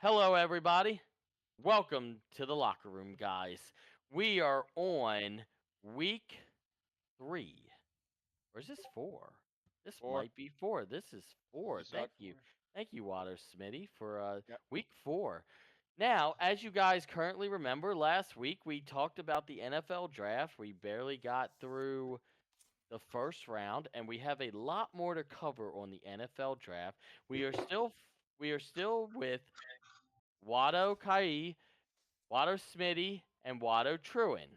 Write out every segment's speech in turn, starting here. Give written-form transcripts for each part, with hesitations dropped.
Hello, everybody. Welcome to the locker room, guys. We are on week 3. Or is this 4? This Four. might be 4. This is 4. You saw Thank it you. four. Thank you, Water Smitty, for Yep. week 4. Now, as you guys currently remember, last week we talked about the NFL draft. We barely got through the first round, and we have a lot more to cover on the NFL draft. We are still with Watto Kai, Watto Smitty, and Watto Truin.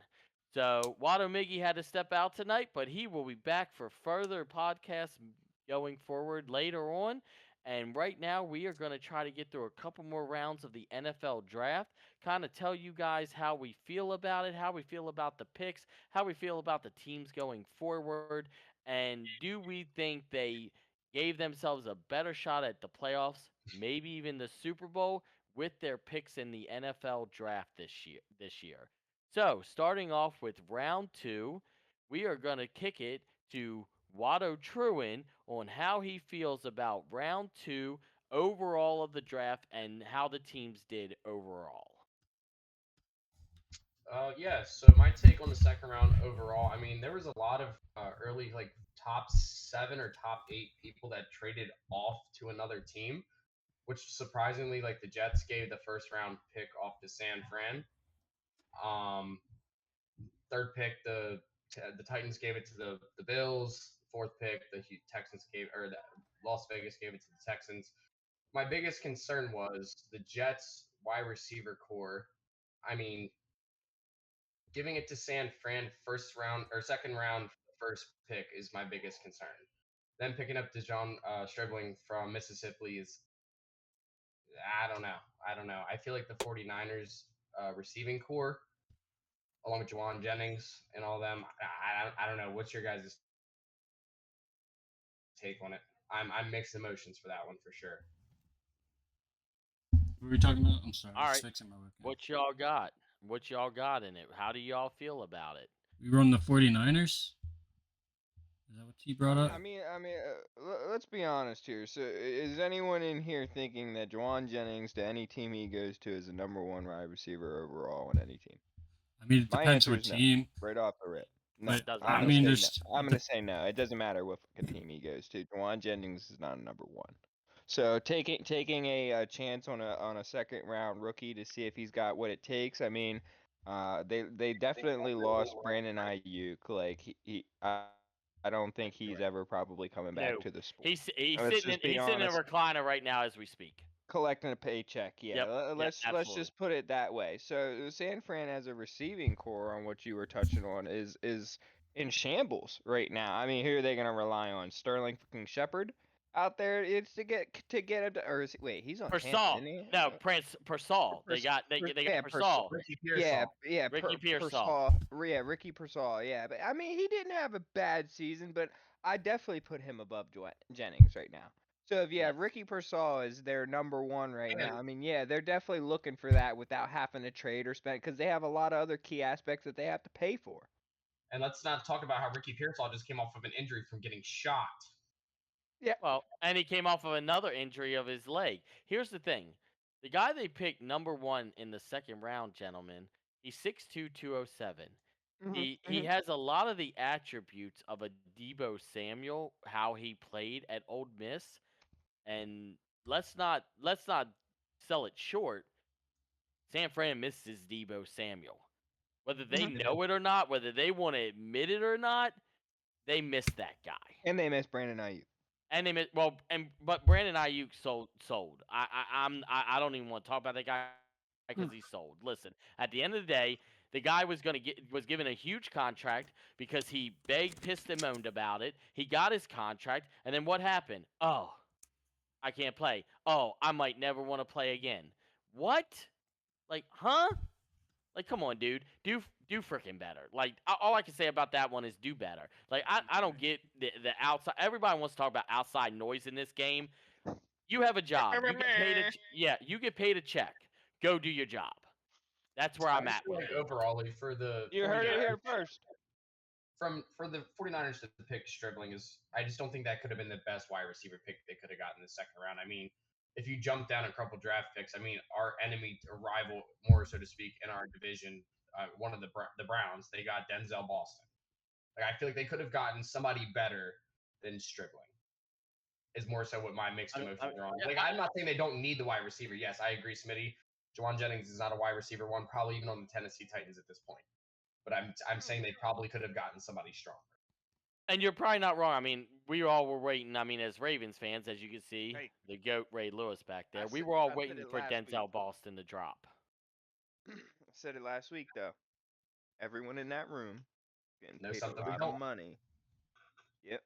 So Watto Miggy had to step out tonight, but he will be back for further podcasts going forward later on. And right now, we are going to try to get through a couple more rounds of the NFL draft, kind of tell you guys how we feel about it, how we feel about the picks, how we feel about the teams going forward, and do we think they gave themselves a better shot at the playoffs, maybe even the Super Bowl, with their picks in the NFL draft this year. So, starting off with round 2, we are going to kick it to Watto Truin on how he feels about round 2 overall of the draft and how the teams did overall. Yeah, so my take on the second round overall, I mean, there was a lot of early, top seven or top eight people that traded off to another team, which surprisingly, the Jets gave the first round pick off to San Fran. Um, Third pick, the Titans gave it to the Bills. Fourth pick, the Texans gave, or the Las Vegas gave it to the Texans. My biggest concern was the Jets wide receiver core. I mean, giving it to San Fran first round or second round first pick is my biggest concern. Then picking up DeJon Stribling from Mississippi is I don't know. I don't know. I feel like the 49ers receiving core along with Juwan Jennings and all them. I don't know. What's your guys' take on it? I'm mixed emotions for that one for sure. What were we talking about? I'm sorry, I All was right, fixing my webcam. what y'all got? What y'all got in it? How do y'all feel about it? We were on the 49ers? Is that what T brought up? Let's be honest here. So, is anyone in here thinking that Juwan Jennings, to any team he goes to, is the number one wide receiver overall on any team? I mean, it My depends answer what is no, team, right off the rip. No, but Does I'm I gonna not. mean, say no. there's I'm gonna say no. It doesn't matter what fucking team he goes to. Juwan Jennings is not a number one. So taking a chance on a second round rookie to see if he's got what it takes. I mean, they definitely lost Brandon Ayuk. Like I don't think he's ever probably coming back to the No. sport. He's Let's sitting just in be he's sitting in a honest. recliner right now as we speak. Collecting a paycheck, yeah. Yep. Yep, Let's absolutely. just put it that way. So San Fran as a receiving core on what you were touching on is in shambles right now. I mean, who are they going to rely on? Sterling fucking Shepard out there? It's to get him to, or is, wait, he's on Tampa, Persall. isn't he? No, Prince Persall. They Pers, got they they got yeah, Persall. Ricky yeah, Pearsall. yeah, Ricky Pearsall. Persall, yeah, Ricky Persall, yeah. But I mean, he didn't have a bad season, but I definitely put him above Jennings right now. So if you Yes. have Ricky Persall is their number one right And now, I mean, yeah, they're definitely looking for that without having to trade or spend because they have a lot of other key aspects that they have to pay for. and let's not talk about how Ricky Pearsall just came off of an injury from getting shot. Yeah, Well, and he came off of another injury of his leg. Here's the thing. The guy they picked number 1 in the second round, gentlemen, he's 6'2", 207. hmm He has a lot of the attributes of a Debo Samuel, how he played at Old Miss, and let's not sell it short. San Fran misses Debo Samuel. Whether they hmm know it or not, whether they want to admit it or not, they miss that guy. and they miss Brandon Ayuk. And they miss, well, and but Brandon Ayuk sold. I don't even want to talk about that guy because he's sold. Listen, at the end of the day, the guy was given a huge contract because he begged, pissed, and moaned about it. He got his contract, and then what happened? Oh, I can't play. Oh, I might never want to play again. What? Like, huh? Like, come on, dude. Do freaking better. Like, all I can say about that one is do better. Like, I don't get the outside. Everybody wants to talk about outside noise in this game. You have a job. You get paid a yeah. You get paid a check. Go do your job. That's where I I'm just at feel with like it. overall for the You heard it 49ers here first. for the 49ers to pick Stribling is I just don't think that could have been the best wide receiver pick they could have gotten in the second round. I mean, if you jump down a couple draft picks, I mean, our enemy or rival, more so to speak, in our division, one of the Browns, they got Denzel Boston. Like I feel like they could have gotten somebody better than Stribling. Is more so what my mixed emotions are on. yeah, Like I'm not saying they don't need the wide receiver. Yes, I agree, Smitty. Jawan Jennings is not a wide receiver one, probably even on the Tennessee Titans at this point. But I'm saying they probably could have gotten somebody stronger. and you're probably not wrong. I mean, we all were waiting. I mean, as Ravens fans, as you can see, Hey. the GOAT Ray Lewis back there, we said- were all I said waiting it for last week. Denzel Boston to drop. I said it last week though. Everyone in that room getting Know paid a something we lot of don't. money. Yep.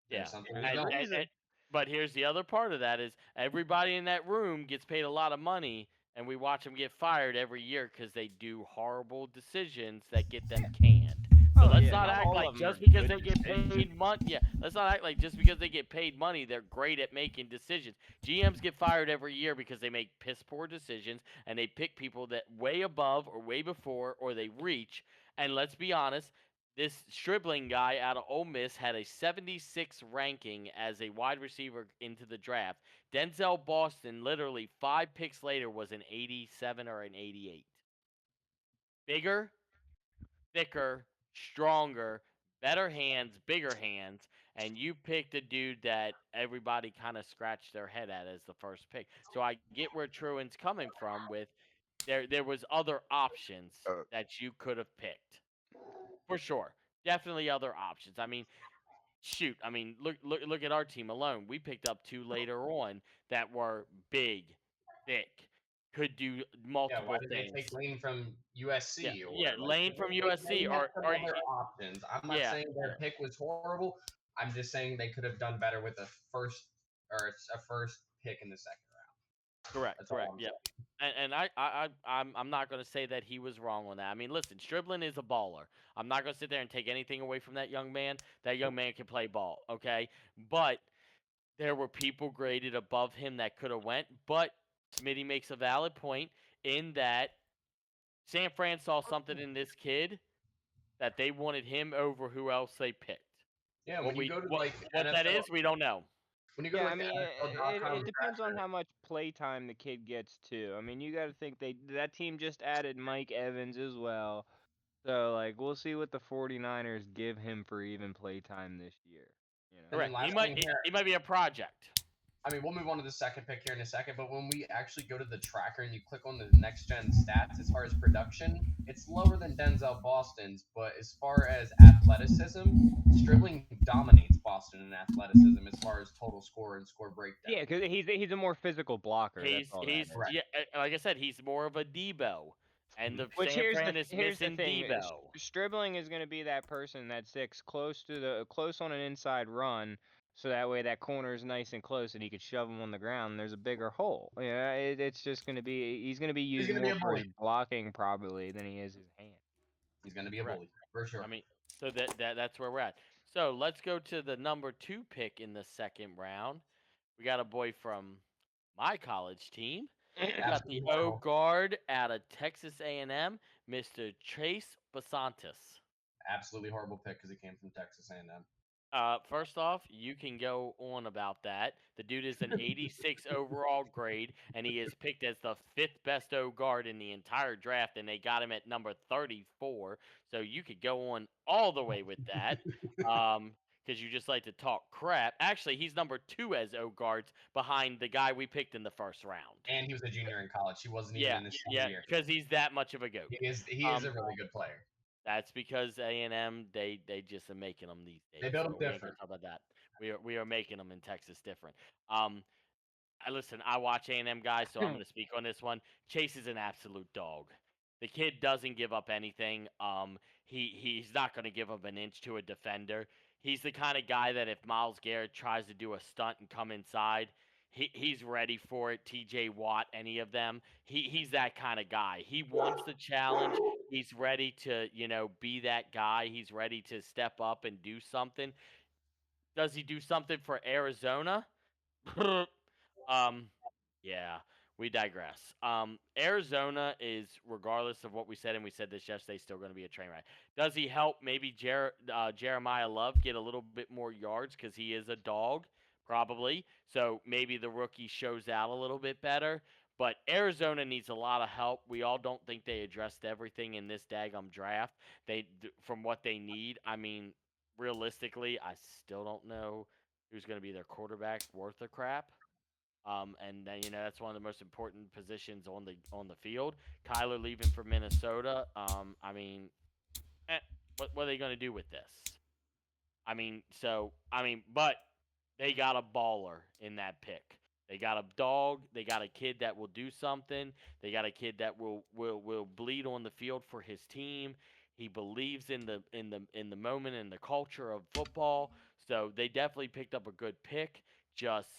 There's Yeah, something There's we a don't. reason. but here's the other part of that is everybody in that room gets paid a lot of money, and we watch them get fired every year because they do horrible decisions that get them canned. So Oh, let's yeah, not not act all like of 'em just are because good they get decisions. paid money. Yeah, let's not act like just because they get paid money, they're great at making decisions. GMs get fired every year because they make piss poor decisions and they pick people that way above or way before or they reach. And let's be honest, this Stribling guy out of Ole Miss had a 76 ranking as a wide receiver into the draft. Denzel Boston, literally 5 picks later, was an 87 or an 88. Bigger, thicker, stronger, better hands, bigger hands, and you picked a dude that everybody kind of scratched their head at as the first pick. So I get where Truan's coming from with there was other options that you could have picked. For sure. Definitely other options. I mean, shoot, I mean, look at our team alone. We picked up two later on that were big, thick, could do Yeah, why multiple did they take things. Lane from Yeah, USC yeah, or like Lane from they USC had or some or other options? I'm not yeah, saying their pick was horrible. I'm just saying they could have done better with a first or a first pick in the second round. correct, That's all correct, I'm yeah. saying. And I'm not gonna say that he was wrong on that. I mean, listen, Striblin is a baller. I'm not gonna sit there and take anything away from that young man. That young man can play ball, okay? But there were people graded above him that could have went, but Smitty makes a valid point in that San Fran saw something in this kid that they wanted him over who else they picked. Yeah, What when you we go to like what that NFL, is, we don't know. when you go to Yeah, I like the mean, NFL.com it depends on how much play time the kid gets too. I mean, you got to think that team just added Mike Evans as well. So like, we'll see what the 49ers give him for even play time this year. You know. and then Correct. last thing here, He might be a project. I mean, we'll move on to the second pick here in a second, but when we actually go to the tracker and you click on the next gen stats as far as production, it's lower than Denzel Boston's, but as far as athleticism, Stribling dominates Boston in athleticism as far as total score and score breakdown. Yeah, because he's a more physical blocker. That's all that He's is. Correct. yeah, like I said, he's more of a Debo, and the Which San here's Fran is here's the missing thing: Debo. Stribling is going to be that person that sticks close on an inside run, so that way that corner is nice and close, and he could shove him on the ground. And there's a bigger hole. Yeah, it's just going to be he's going to be He's used going to be more a for his bully. blocking probably than he is his hand. He's going to be a Correct. bully, for sure. I mean, so that's where we're at. So let's go to the number 2 pick in the second round. We got a boy from my college team. We got the Absolutely O horrible. guard out of Texas A&M, Mr. Chase Basantis. Absolutely horrible pick because he came from Texas A&M. First off, you can go on about that. The dude is an 86 overall grade, and he is picked as the 5th best O guard in the entire draft, and they got him at number 34. So you could go on all the way with that, because you just like to talk crap. Actually, he's number 2 as O guards behind the guy we picked in the first round. And he was a junior in college. He wasn't even Yeah, in his yeah, senior year. because he's that much of a goat. He is a really good player. That's because A&M they just are making them these days. They build them So we ain't gonna different. talk about that. We are making them in Texas different. I watch A&M guys, so I'm gonna speak on this one. Chase is an absolute dog. The kid doesn't give up anything. He's not gonna give up an inch to a defender. He's the kind of guy that if Miles Garrett tries to do a stunt and come inside, he's ready for it. T.J. Watt, any of them, he's that kind of guy. He wants the challenge. He's ready to be that guy. He's ready to step up and do something. Does he do something for Arizona? um, yeah, we digress. Arizona is, regardless of what we said, and we said this yesterday, still going to be a train wreck. Does he help maybe Jeremiah Love get a little bit more yards because he is a dog? probably. So maybe the rookie shows out a little bit better. But Arizona needs a lot of help. We all don't think they addressed everything in this daggum draft. From what they need. I mean, realistically, I still don't know who's going to be their quarterback worth of crap. And then that's one of the most important positions on the field. Kyler leaving for Minnesota. I mean, what are they going to do with this? But they got a baller in that pick. They got a dog. They got a kid that will do something. They got a kid that will bleed on the field for his team. He believes in the moment and the culture of football. So they definitely picked up a good pick. Just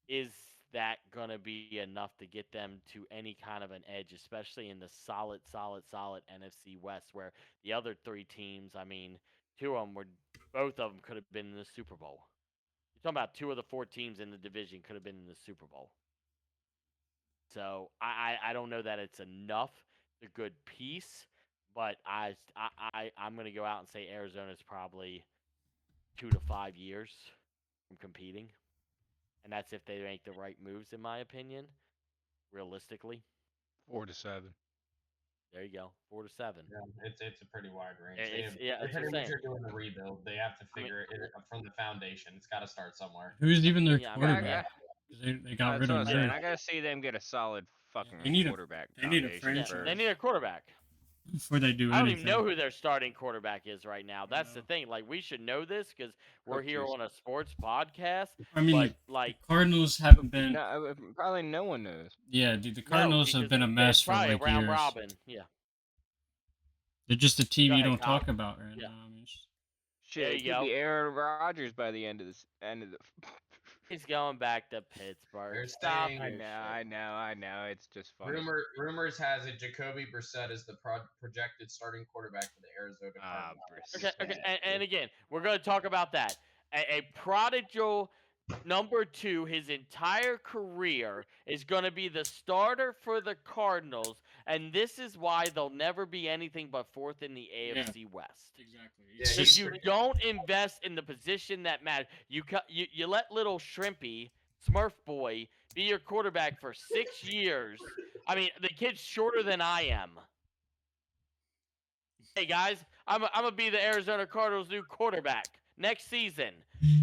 is that gonna be enough to get them to any kind of an edge, especially in the solid NFC West, where the other three teams, I mean, both of them could have been in the Super Bowl. You're talking about two of the four teams in the division could have been in the Super Bowl. So I don't know that it's enough, a good piece, but I'm gonna go out and say Arizona's probably 2 to 5 years from competing, and that's if they make the right moves, in my opinion. Realistically, 4 to 7. there you go, 4 to 7. Yeah, it's a pretty wide range. Yeah, They it's pretty the much same. are doing a rebuild. They have to I mean- figure it up from the foundation. It's got to start somewhere. Who's even their Yeah, I mean, quarterback? 'Cause they got That's rid what of I'm saying. Murray I gotta see them get a solid fucking They need a- quarterback they need a foundation Yeah, franchise. they first. need a quarterback. before they do I don't anything. even know who their starting quarterback is right now. That's the No. thing. Like, we should know this because we're Cook here is- on a sports podcast. I mean, But the like, Cardinals haven't been. No, probably no one knows. Yeah, dude, the no, Cardinals have because been a mess it's for probably like a round years. robin. Yeah. They're just a team Go you ahead, don't Kyle. talk about right Yeah. now. I mean, it's just- Shit, There it you could go. be Aaron Rodgers by the end of the. He's going back to Pittsburgh. They're Stop saying- your I shit. know. It's just funny. Rumors has it Jacoby Brissett is the projected starting quarterback for the Arizona Ah, Cardinals. Okay. Brissett. And again, we're going to talk about that. A prodigal number 2 his entire career is going to be the starter for the Cardinals, and this is why they'll never be anything but fourth in the AFC West. exactly. Yeah, It's he's Because just- you pretty- don't invest in the position that matters. You let little Shrimpy, Smurf Boy, be your quarterback for 6 years. I mean, the kid's shorter than I am. Hey guys, I'm gonna be the Arizona Cardinals' new quarterback next season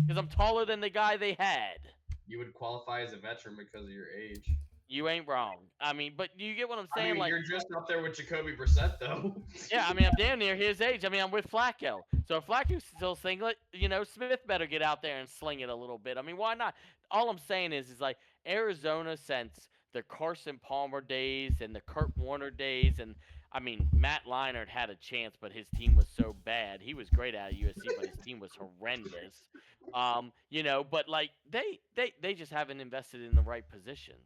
because I'm taller than the guy they had. You would qualify as a veteran because of your age. You ain't wrong. I mean, but you get what I'm I saying? mean, Like, you're just up there with Jacoby Brissett, though. yeah, I mean, I'm damn near his age. I mean, I'm with Flacco. So if Flacco's still singlet, Smith better get out there and sling it a little bit. I mean, why not? All I'm saying is like Arizona since the Carson Palmer days and the Kurt Warner days, and I mean, Matt Leinart had a chance, but his team was so bad. He was great out of USC, but his team was horrendous. But like they just haven't invested in the right positions.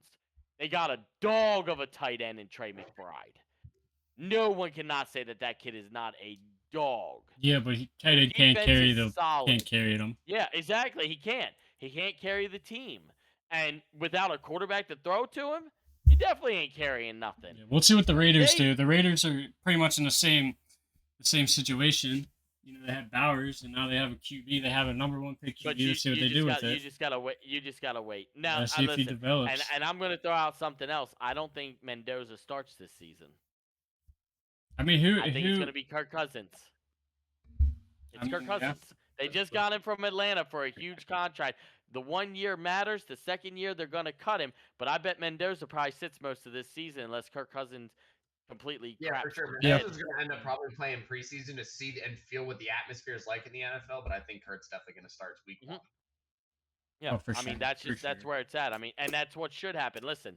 They got a dog of a tight end in Trey McBride. No one cannot say that kid is not a dog. Yeah, but tight end can't Defense carry is solid. can't carry them. Yeah, exactly. He can't. He can't carry the team. And without a quarterback to throw to him, he definitely ain't carrying nothing. Yeah, we'll see what the Raiders They- do. The Raiders are pretty much in the same situation. They had Bowers, and now they have a QB. They have a number 1 pick But QB. Let's see what they do with You it. just gotta wait. You just gotta wait. Now, Let's see if he listen, develops. and I'm gonna throw out something else. I don't think Mendoza starts this season. I mean, who? I think it's gonna be Kirk Cousins. It's Kirk yeah. Cousins. They just got him from Atlanta for a huge contract. The 1 year matters. The second year they're gonna cut him. But I bet Mendoza probably sits most of this season unless Kirk Cousins completely Yeah, craps for sure. the bed. Mendoza's going to end up probably playing preseason to see and feel what the atmosphere is like in the NFL, but I think Kurt's definitely going to start week Mhm. 1. Yeah, Oh, for I mean sure, that's for just that's sure. where it's at. I mean, and that's what should happen. Listen,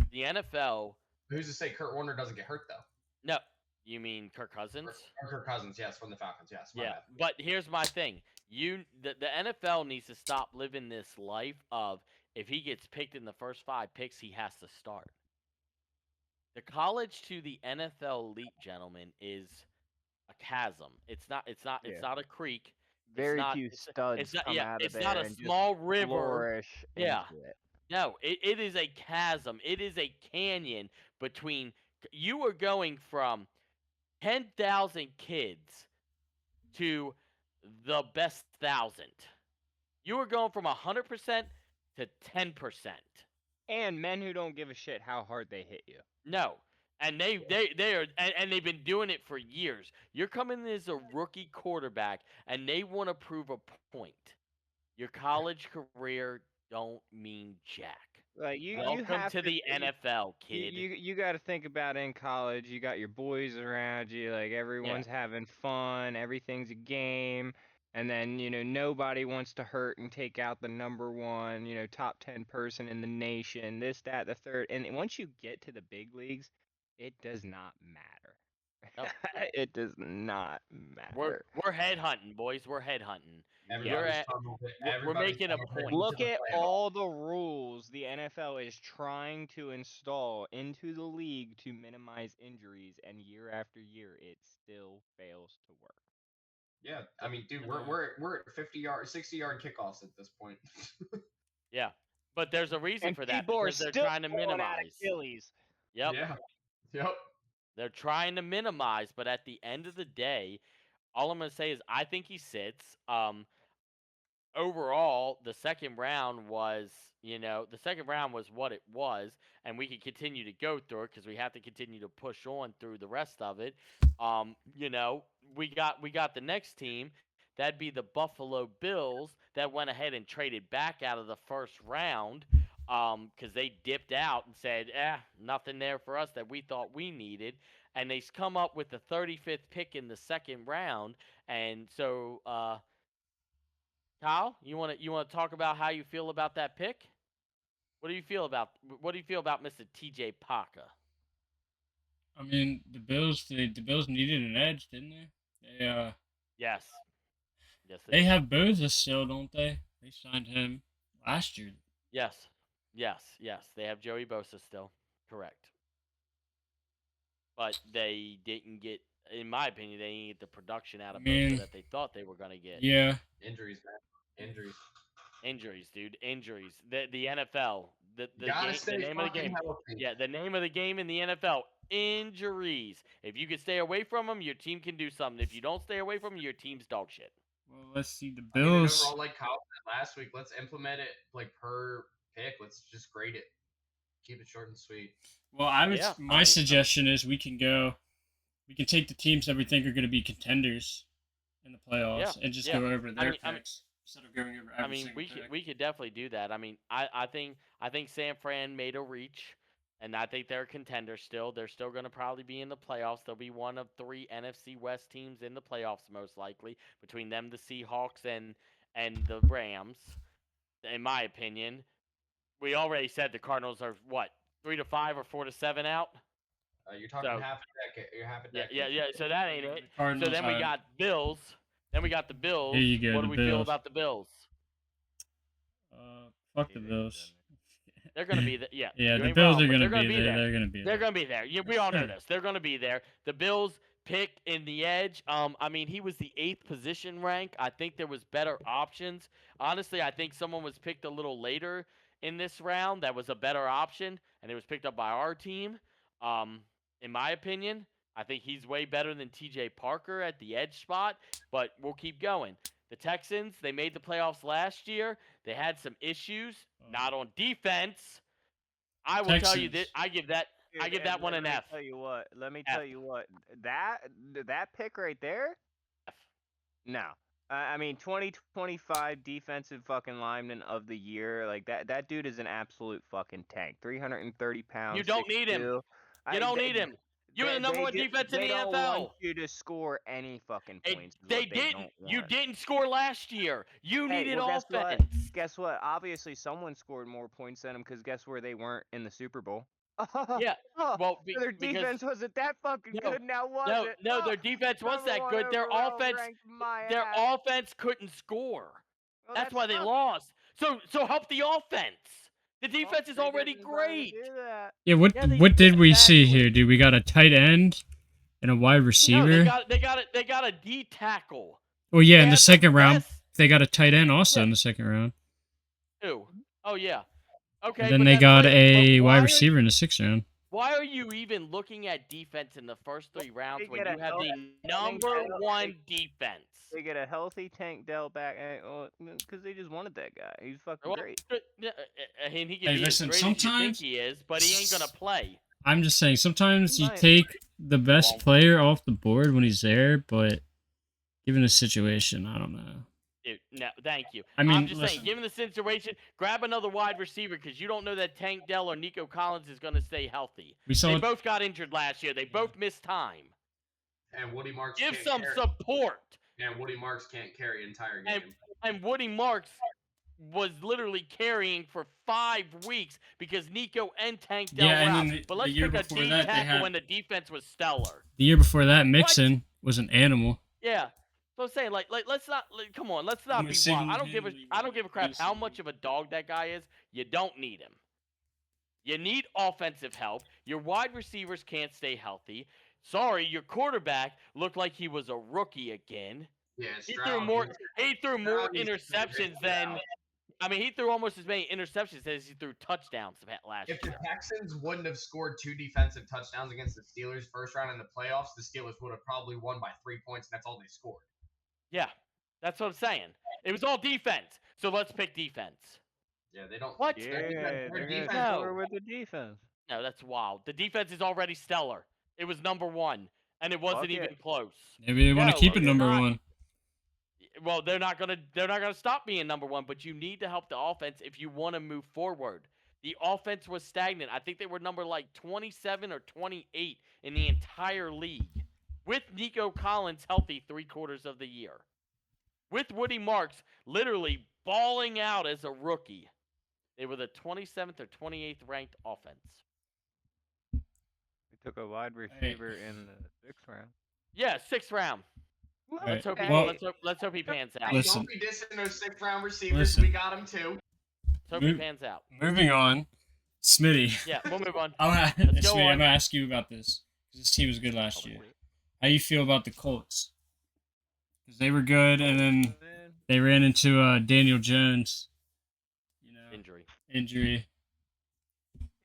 the NFL. Who's to say Kurt Warner doesn't get hurt, though? No, you mean Kirk Cousins? Or Kirk Cousins, yes, from the Falcons, yes. My Yeah, bad. but here's my thing. The NFL needs to stop living this life of if he gets picked in the first 5 picks, he has to start. The college to the NFL elite, gentlemen, is a chasm. It's not Yeah. a creek. Very not- few it's- studs It's not come out of it's there not a and just small river. flourish Yeah. into it. No, it is a chasm. It is a canyon between. You are going from 10,000 kids to the best 1,000. You are going from 100% to 10%. And men who don't give a shit how hard they hit you. No. And they are and they've been doing it for years. You're coming in as a rookie quarterback and they want to prove a point. Your college career don't mean jack. Like you Welcome have to the NFL, kid. You got to think about in college. You got your boys around you, like everyone's having fun, everything's a game, and then nobody wants to hurt and take out the number one, top 10 person in the nation. This, that, the third, and once you get to the big leagues, it does not matter. No. It does not matter. We're headhunting, boys. We're headhunting. Everybody's We're making a point. Look at all the rules the NFL is trying to install into the league to minimize injuries, and year after year, it still fails to work. Yeah, I mean, dude, we're at 50-yard, 60-yard kickoffs at this point. Yeah, but there's a reason And for that people are because they're still trying to pulling out minimize. Achilles. Yep. Yeah. Yep. They're trying to minimize, but at the end of the day, all I'm gonna say is I think he sits. Overall, the second round was, what it was, and we can continue to go through it because we have to continue to push on through the rest of it. We got the next team. That'd be the Buffalo Bills that went ahead and traded back out of the first round because they dipped out and said, nothing there for us that we thought we needed. And they come up with the 35th pick in the second round. And so, Kyle, you want to talk about how you feel about that pick? What do you feel about Mr. TJ Parker? I mean, the Bills needed an edge, didn't they? Yes. Yes. They have Boza still, don't they? They signed him last year. Yes. They have Joey Bosa still. Correct. But they didn't get, in my opinion, they didn't get the production out of Bosa that they thought they were going to get. Yeah. Injuries, man. Injuries, dude. Injuries. The NFL. The name of the game. Healthy. Yeah, the name of the game in the NFL. Injuries. If you can stay away from them, your team can do something. If you don't stay away from them, your team's dog shit. Well, let's see the I mean, Bills. overall, like Kyle said last week, let's implement it like per pick. Let's just grade it. Keep it short and sweet. Well, my suggestion is we can take the teams that we think are going to be contenders in the playoffs and just go over their picks instead of going over every single pick. We could definitely do that. I mean, I think San Fran made a reach, and I think they're a contender still. They're still going to probably be in the playoffs. They'll be one of 3 NFC West teams in the playoffs most likely, between them, the Seahawks, and the Rams. In my opinion, we already said the Cardinals are what, 3 to 5 or 4 to 7 out. You're talking half a decade. You're half a decade. Yeah. So that ain't it. Cardinals So then we got Bills. Then we got the Bills. Here you go, what do the we Bills. feel about the Bills? Fuck the Bills. They're gonna be there. Yeah. Yeah, you the ain't Bills wrong, are but gonna they're be there. They're gonna be They're there. gonna be there. We all know this. They're gonna be there. The Bills pick in the edge. I mean, he was the 8th position rank. I think there was better options. Honestly, I think someone was picked a little later in this round that was a better option, and it was picked up by our team. In my opinion, I think he's way better than TJ Parker at the edge spot, but we'll keep going. The Texans, they made the playoffs last year. They had some issues, not on defense. I will tell you this. I give that one an F. Let me tell you what. That pick right there? F. No. I mean, 2025 defensive fucking lineman of the year. Like, that dude is an absolute fucking tank. 330 pounds. You don't need him. You don't need him. You're the number 1 defense in the NFL. They don't want you to score any fucking points. They didn't. You didn't score last year. You needed well, offense. Guess what? Obviously, someone scored more points than him because guess where they weren't in the Super Bowl? Yeah. Well, so their defense wasn't that fucking good. Now was it? No, their defense was that good. Their offense couldn't score. Well, that's why they lost. So help the offense. The defense is already great. Yeah, what did we see here, dude? We got a tight end and a wide receiver. No, they got a D tackle. Well, yeah, in the second round, they got a tight end also in the second round. Who? Oh yeah. Okay. And then they got a wide receiver in the 6th round. Why are you even looking at defense in the first 3 rounds when you have the #1 defense? They get a healthy Tank Dell back because they just wanted that guy. He's fucking great. And he can be as listen, great as you think he is, but he ain't gonna play. I'm just saying, sometimes you take the best player off the board when he's there, but given the situation, I don't know. Dude, no, thank you. I mean, I'm just saying, given the situation, grab another wide receiver because you don't know that Tank Dell or Nico Collins is going to stay healthy. They both got injured last year. They both missed time. And Woody Marks give some support. And Woody Marks can't carry an entire game. And Woody Marks was literally carrying for 5 weeks because Nico and Tank Dell were out. But let's pick a D tackle when the defense was stellar. The year before that, Mixon was an animal. Yeah. So I'm saying, let's not come on, let's not be wild. I don't give a crap how much of a dog that guy is. You don't need him. You need offensive help. Your wide receivers can't stay healthy. Sorry, your quarterback looked like he was a rookie again. Yeah, he threw more interceptions than. I mean, he threw almost as many interceptions as he threw touchdowns last year. If the Texans wouldn't have scored 2 defensive touchdowns against the Steelers first round in the playoffs, the Steelers would have probably won by 3 points, and that's all they scored. Yeah, that's what I'm saying. It was all defense, so let's pick defense. Yeah, they don't. What? Yeah, they're defense. No. With the defense. No, that's wild. The defense is already stellar. It was #1, and it wasn't even close. Maybe they want to keep it #1. Well, they're not gonna stop being #1, but you need to help the offense if you want to move forward. The offense was stagnant. I think they were number 27 or 28 in the entire league, with Nico Collins healthy 3/4 of the year, with Woody Marks literally balling out as a rookie. They were the 27th or 28th ranked offense. They took a wide receiver in the 6th round. Yeah, 6th round. Let's hope he pans out. Listen, don't be dissing those 6th round receivers. We got him too. Let's hope he pans out. Moving on, Smitty. Yeah, we'll move on. I'm gonna ask you about this because this team was good last year. How you feel about the Colts? Because they were good, and then they ran into Daniel Jones. Injury.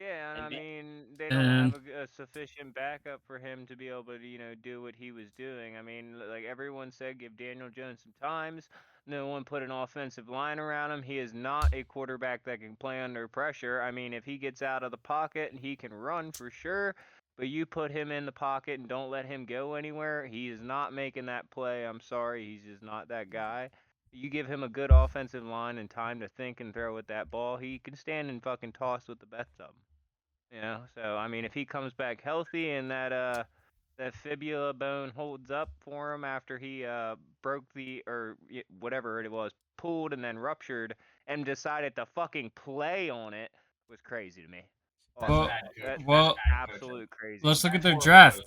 Yeah, I mean, they don't have a sufficient backup for him to be able to, do what he was doing. I mean, like everyone said, give Daniel Jones some times. No one put an offensive line around him. He is not a quarterback that can play under pressure. I mean, if he gets out of the pocket, he can run for sure. But you put him in the pocket and don't let him go anywhere, he is not making that play. I'm sorry, he's just not that guy. You give him a good offensive line and time to think and throw with that ball, he can stand and fucking toss with the best of them. So I mean, if he comes back healthy and that fibula bone holds up for him after he broke or whatever it was, pulled and then ruptured and decided to fucking play on it, was crazy to me. Well, absolute crazy. Let's look at their draft.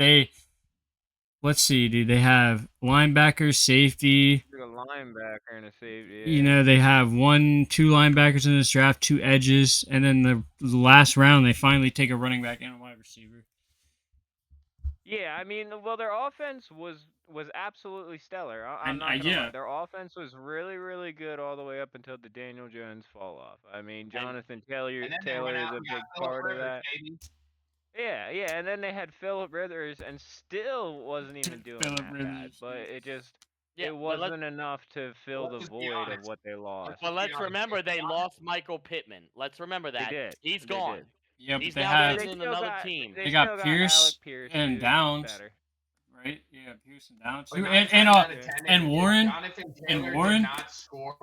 Let's see, dude. They have linebacker, safety. A linebacker and a safety. Yeah. They have 2 linebackers in this draft, 2 edges, and then the last round they finally take a running back and a wide receiver. Yeah, I mean, well, their offense was absolutely stellar. I'm not gonna lie. Their offense was really, really good all the way up until the Daniel Jones fall off. I mean, Jonathan Taylor is a big part of that. Yeah, and then they had Phillip Rivers and still wasn't even doing that bad. But it wasn't enough to fill the void of what they lost. But let's remember they lost Michael Pittman. Let's remember that. They did. He's gone. Yeah, he's now in another team. They got Pierce and Downs, right? Yeah, Pierce and Downs. And Warren. And Warren. Did not score.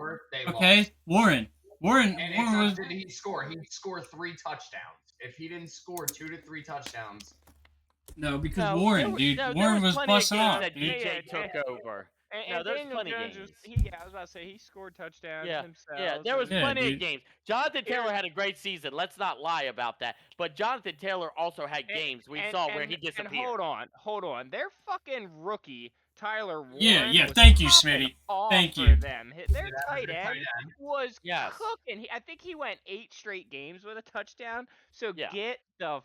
Warren. And what did he score? He scored 3 touchdowns. If he didn't score 2 to 3 touchdowns. No, because Warren was busting off. DJ took over. And there's Daniel plenty Jones games. I was about to say he scored touchdowns himself. Yeah, there was plenty of games. Jonathan Taylor had a great season. Let's not lie about that. But Jonathan Taylor also had games we saw where he disappeared. And hold on. Their fucking rookie, Tyler Warren. Yeah. Thank you, Smitty. Thank you. Their tight end was cooking. I think he went 8 straight games with a touchdown. So get the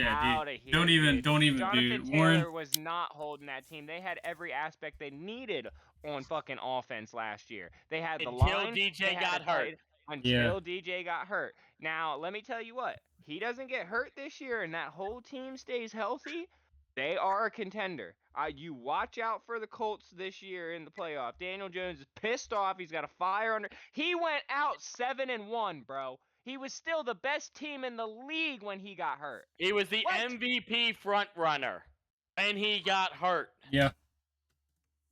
out of here. Don't even, Jonathan Taylor was not holding that team. They had every aspect they needed on fucking offense last year. They had the line until DJ got hurt. Until DJ got hurt. Now, let me tell you what. he doesn't get hurt this year and that whole team stays healthy, they are a contender. You watch out for the Colts this year in the playoff. Daniel Jones is pissed off. He's got a fire under. He went out 7-1, bro. He was still the best team in the league when he got hurt. He was the MVP front runner, and he got hurt. Yeah.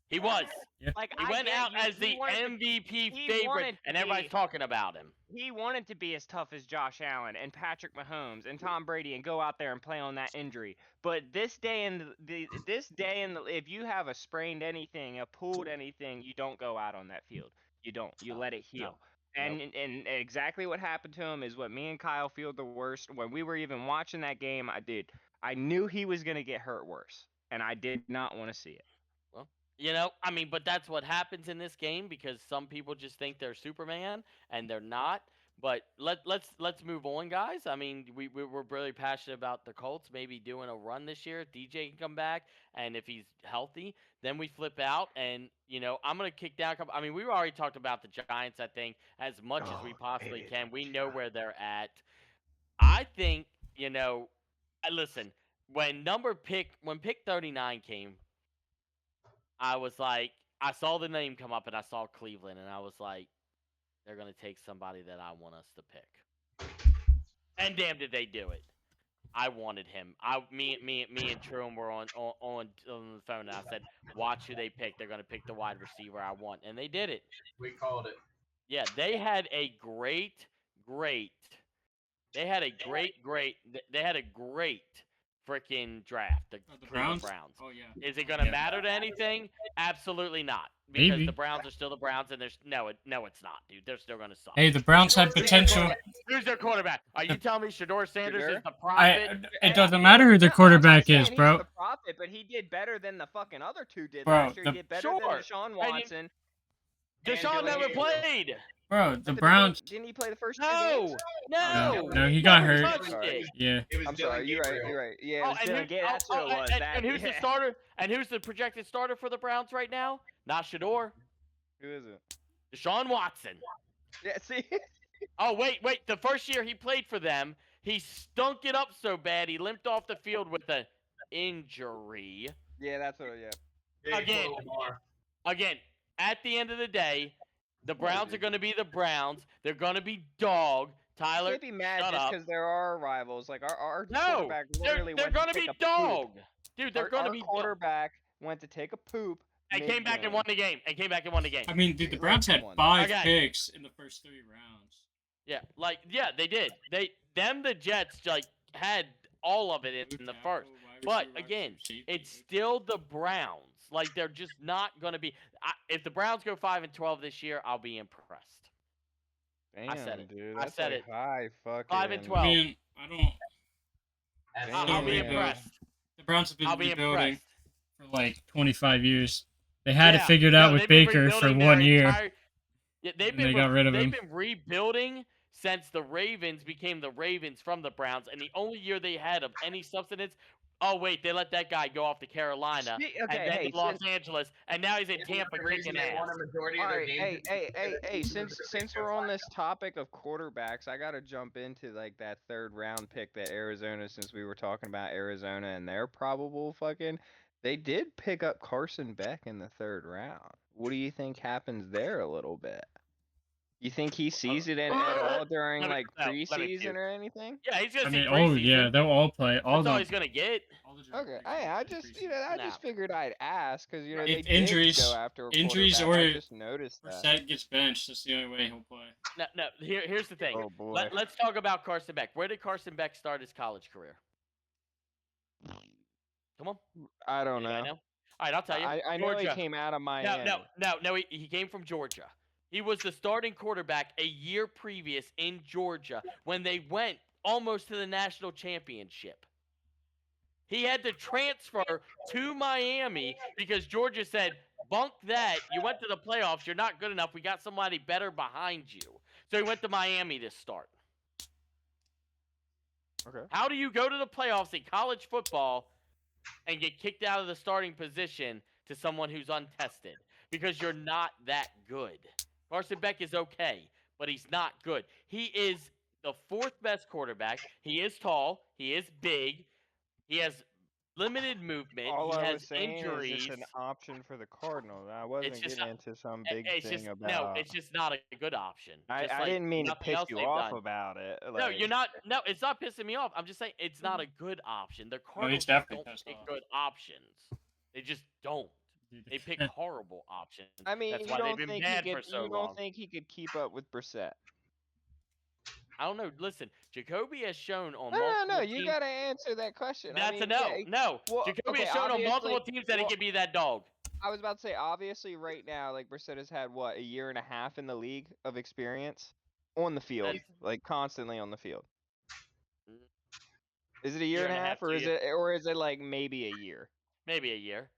He was. Yeah. Like, he went out as the MVP favorite, and everybody's talking about him. He wanted to be as tough as Josh Allen and Patrick Mahomes and Tom Brady and go out there and play on that injury. But this day and if you have a sprained anything, a pulled anything, you don't go out on that field. You don't. You let it heal. No. And exactly what happened to him is what me and Kyle feel the worst. When we were even watching that game, I knew he was going to get hurt worse, and I did not want to see it. Well, you know, I mean, but that's what happens in this game because some people just think they're Superman and they're not. But let's move on, guys. I mean, we're really passionate about the Colts maybe doing a run this year. If DJ can come back and if he's healthy, then we flip out. And, you know, I'm going to kick down a couple. I mean, we've already talked about the Giants, I think, as much as we possibly can. We know where they're at. I think, you know, listen, when pick 39 came, I was like, I saw the name come up and I saw Cleveland and I was like, they're going to take somebody that I want us to pick. And damn did they do it. I wanted him. Me and Truman were on the phone and I said, watch who they pick. They're going to pick the wide receiver I want. And they did it. We called it. Yeah, they had a great freaking draft. The Browns? Browns. Oh, yeah. Is it going to matter to anything? Absolutely not. Because Maybe. the Browns are still the Browns, and there's no, it's not, dude. They're still going to suck. Hey, the Browns had potential. Who's their quarterback? Are you telling me Shedeur Sanders is the prophet? It doesn't matter who their quarterback is, bro. He's the prophet, but he did better than the fucking other two did Bro, last year. He did better than Deshaun Watson. Deshaun never played. Bro, the Browns. Didn't he play the first 2 games? No, he got hurt. Yeah. I'm sorry, you're right. Yeah. And who's the starter? And who's the projected starter for the Browns right now? Not Shedeur. Who is it? Deshaun Watson. Yeah, see? Oh, wait. The first year he played for them, he stunk it up so bad he limped off the field with an injury. Yeah, that's what, yeah. Again, at the end of the day, the Browns are going to be the Browns. They're going to be dog. Tyler, you can't be mad just because there are rivals. Like, our quarterback literally they're going to be dog. Dude, they're going to be dog. Our quarterback went to take a poop. And came back and won the game. I mean, dude, the Browns had 5 picks in the first 3 rounds. Yeah, they did. The Jets, had all of it in the first. But, again, it's still the Browns. Like, they're just not going to be... if the Browns go 5-12 this year, I'll be impressed. Damn, I said it. Dude, I said it. High fucking... 5-12. I mean, I'll be impressed. The Browns have been rebuilding impressed. for like 25 years. They had it figured out with Baker for 1 year. They got rid of him. They've been rebuilding since the Ravens became the Ravens from the Browns, and the only year they had of any substance... Oh, wait, they let that guy go off to Carolina, and then to Los Angeles, and now he's in Tampa kicking ass. Hey, since we're on this topic of quarterbacks, I got to jump into, like, that 3rd round pick that Arizona, since we were talking about Arizona and their probable fucking... They did pick up Carson Beck in the 3rd round. What do you think happens there a little bit? You think he sees it at all during like preseason or anything? Yeah, he's gonna see preseason. They'll all play. That's all he's gonna get. Okay, I just figured I'd ask because they injuries, did go after a or I just noticed that. Brissett gets benched. That's the only way he'll play. No. Here's the thing. Oh boy. Let's talk about Carson Beck. Where did Carson Beck start his college career? Come on. I don't know. All right, I'll tell you. I know he came out of Miami. No. He came from Georgia. He was the starting quarterback a year previous in Georgia when they went almost to the national championship. He had to transfer to Miami because Georgia said, bunk that. You went to the playoffs. You're not good enough. We got somebody better behind you. So he went to Miami to start. Okay. How do you go to the playoffs in college football and get kicked out of the starting position to someone who's untested? Because you're not that good. Carson Beck is okay, but he's not good. He is the fourth best quarterback. He is tall. He is big. He has limited movement. All he I has was saying injuries. is it's an option for the Cardinals. I wasn't getting into some big it's thing just, about. No, it's just not a good option. I didn't mean to piss you off about it. No, you're not. No, it's not pissing me off. I'm just saying it's not a good option. The Cardinals don't pick good options. They just don't. They pick horrible options. I mean, that's why they've been bad for so long. You don't think he could keep up with Brissett? I don't know. Listen, Jacoby has shown on No, teams, you gotta answer that question. That's a no. Yeah, no. Well, Jacoby has shown on multiple teams that he could be that dog. I was about to say, obviously, right now, like Brissett has had what, a year and a half in the league of experience on the field, like constantly on the field. Is it a year and a half, or is it like maybe a year? Maybe a year.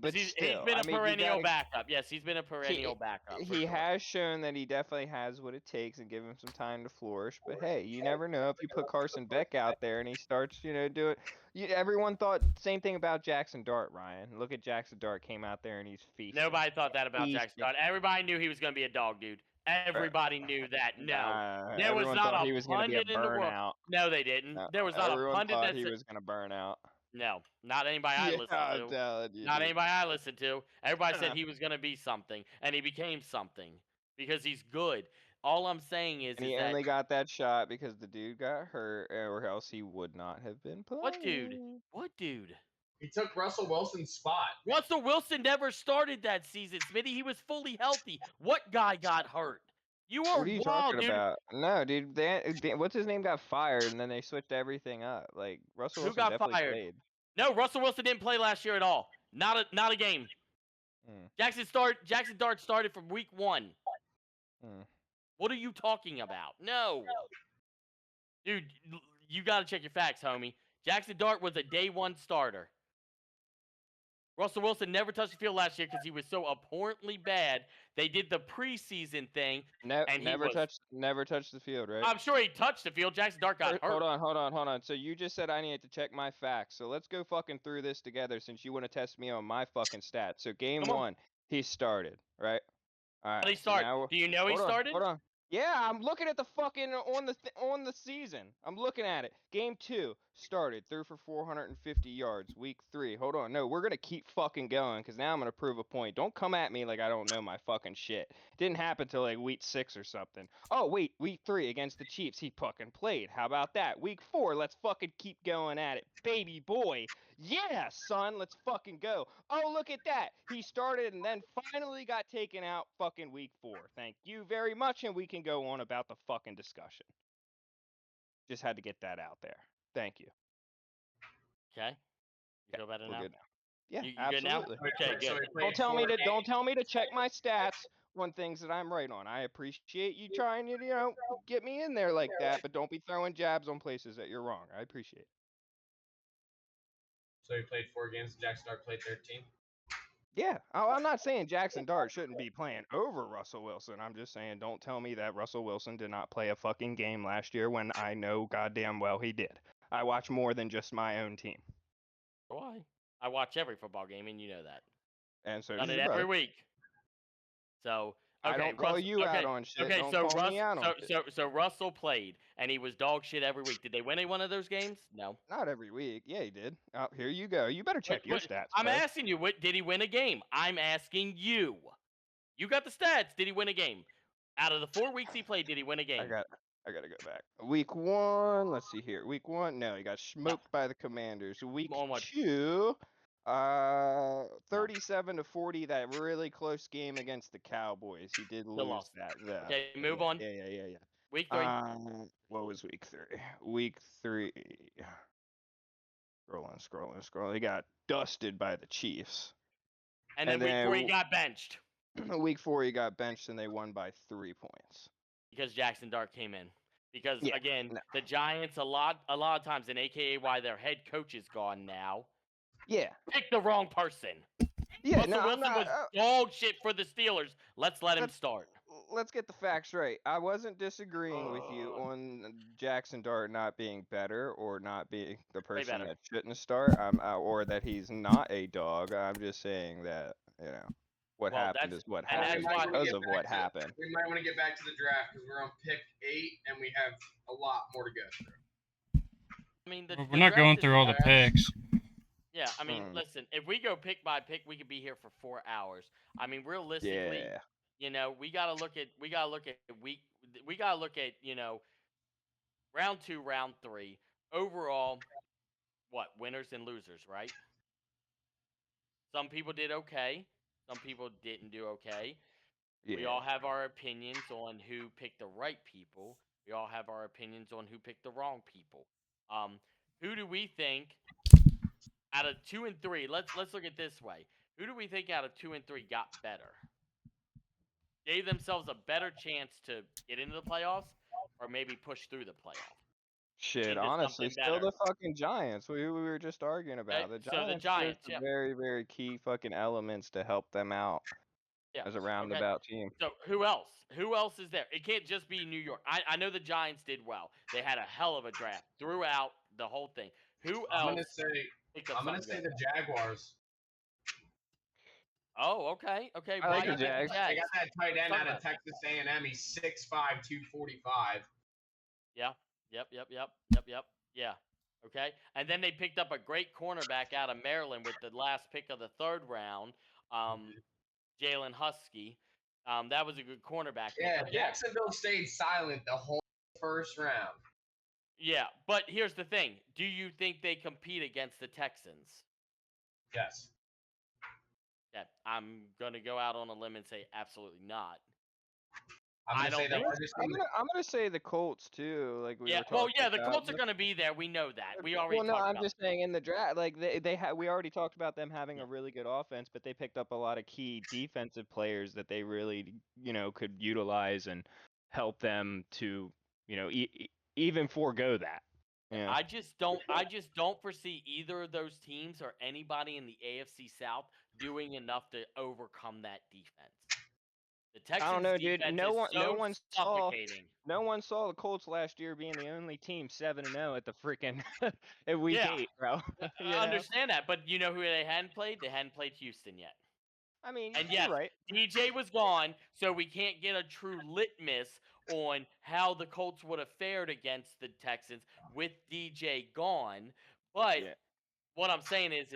But he's still, been a perennial backup. Yes, he's been a perennial backup. He has shown that he definitely has what it takes, and give him some time to flourish. But hey, you never know if you put Carson Beck out there and he starts, do it. Everyone thought the same thing about Jackson Dart, Ryan. Look at Jackson Dart, came out there and he's feasting. Nobody thought that about Jackson Dart. Everybody knew he was going to be a dog, dude. Everybody knew that. No, there was not a pundit in the world. No, they didn't. There was not a pundit that he was going to burn out. No, not anybody I listened to. Not anybody I listened to. Everybody said he was going to be something, and he became something because he's good. All I'm saying is, he only got that shot because the dude got hurt, or else he would not have been playing. What dude? What dude? He took Russell Wilson's spot. Russell Wilson never started that season, Smitty. He was fully healthy. What guy got hurt? What are you talking about? No, dude. What's his name got fired, and then they switched everything up. Like Russell Wilson definitely played. No, Russell Wilson didn't play last year at all. Not a game. Jackson Dart started from week 1. What are you talking about? No, dude. You got to check your facts, homie. Jackson Dart was a day 1 starter. Russell Wilson never touched the field last year because he was so abhorrently bad. They did the preseason thing, and never touched the field, right? I'm sure he touched the field. Jackson Dart got hurt. Hold on. So you just said I needed to check my facts. So let's go fucking through this together since you want to test me on my fucking stats. So game 1, he started, right? All right. He started. Do you know he started? Hold on. Yeah, I'm looking at the fucking on the season. I'm looking at it. Game 2 started, threw for 450 yards. Week 3. Hold on. No, we're gonna keep fucking going because now I'm gonna prove a point. Don't come at me like I don't know my fucking shit. It didn't happen till like week 6 or something. Oh wait, week 3 against the Chiefs, he fucking played. How about that? Week 4, let's fucking keep going at it, baby boy. Yeah, son, let's fucking go. Oh, look at that. He started and then finally got taken out fucking week 4. Thank you very much, and we can go on about the fucking discussion. Just had to get that out there. Thank you. Okay. You feel better now? Good now? Yeah, you absolutely. Good now? Okay, good. Don't tell me to check my stats on things that I'm right on. I appreciate you trying to, get me in there like that, but don't be throwing jabs on places that you're wrong. I appreciate it. So he played 4 games, and Jackson Dart played 13? Yeah. I'm not saying Jackson Dart shouldn't be playing over Russell Wilson. I'm just saying don't tell me that Russell Wilson did not play a fucking game last year when I know goddamn well he did. I watch more than just my own team. Why? I watch every football game, and you know that. And so done it every week. So okay, I don't call you out on shit. Okay, so so Russell played, and he was dog shit every week. Did they win one of those games? No. Not every week. Yeah, he did. Here you go. You better check your stats. I'm asking you, did he win a game? I'm asking you. You got the stats. Did he win a game? Out of the 4 weeks he played, did he win a game? I gotta go back. Week 1, let's see here. Week 1, no, he got smoked by the Commanders. Week 2, 37-40, that really close game against the Cowboys. He did lose that. Okay, move on. Yeah. Week 3. What was week 3? Week 3. Scrolling. He got dusted by the Chiefs. And then week 4 he got benched. Week 4 he got benched, and they won by 3 points. Because Jackson Dart came in. Because the Giants a lot of times, and AKA why their head coach is gone now. Yeah. Pick the wrong person. Yeah, Russell Wilson was dog shit for the Steelers. Let's let him start. Let's get the facts right. I wasn't disagreeing with you on Jackson Dart not being better or not being the person that shouldn't start. Or that he's not a dog. I'm just saying that what happened is what and happened that's why, because of what happened. We might want to get back to the draft because we're on pick 8 and we have a lot more to go through. I mean, we're not going through all the picks. Yeah, I mean, listen, if we go pick by pick, we could be here for 4 hours. I mean, realistically, we gotta look at round 2, round 3. Overall, winners and losers, right? Some people did okay. Some people didn't do okay. Yeah. We all have our opinions on who picked the right people. We all have our opinions on who picked the wrong people. Who do we think out of 2 and 3? Let's look at it this way. Who do we think out of 2 and 3 got better? Gave themselves a better chance to get into the playoffs, or maybe push through the playoffs. Shit, honestly, still the fucking Giants. We were just arguing about the Giants. So the Giants, are very, very key fucking elements to help them out as a roundabout team. So who else? Who else is there? It can't just be New York. I know the Giants did well. They had a hell of a draft throughout the whole thing. Who else? I'm gonna say the Jaguars. Oh, okay. I like the Jags. They got that tight end out of Texas A&M. He's 6'5", 245. Yeah. Yep. Yeah. Okay. And then they picked up a great cornerback out of Maryland with the last pick of the 3rd round, Jalen Husky. That was a good cornerback. Yeah, Jacksonville stayed silent the whole 1st round. Yeah, but here's the thing. Do you think they compete against the Texans? Yes. Yeah, I'm going to go out on a limb and say absolutely not. I'm gonna say the Colts too. Like we were talking the Colts are gonna be there. We know that. We already. Well, no, I'm just saying in the draft, like we already talked about them having a really good offense, but they picked up a lot of key defensive players that they really, could utilize and help them to, even forego that. Yeah. I just don't foresee either of those teams or anybody in the AFC South doing enough to overcome that defense. The Texans I don't know, dude. No one saw the Colts last year being the only team 7-0 at the freaking at week 8, bro. I understand that, but you know who they hadn't played? They hadn't played Houston yet. I mean, and you're right. DJ was gone, so we can't get a true litmus on how the Colts would have fared against the Texans with DJ gone. But what I'm saying is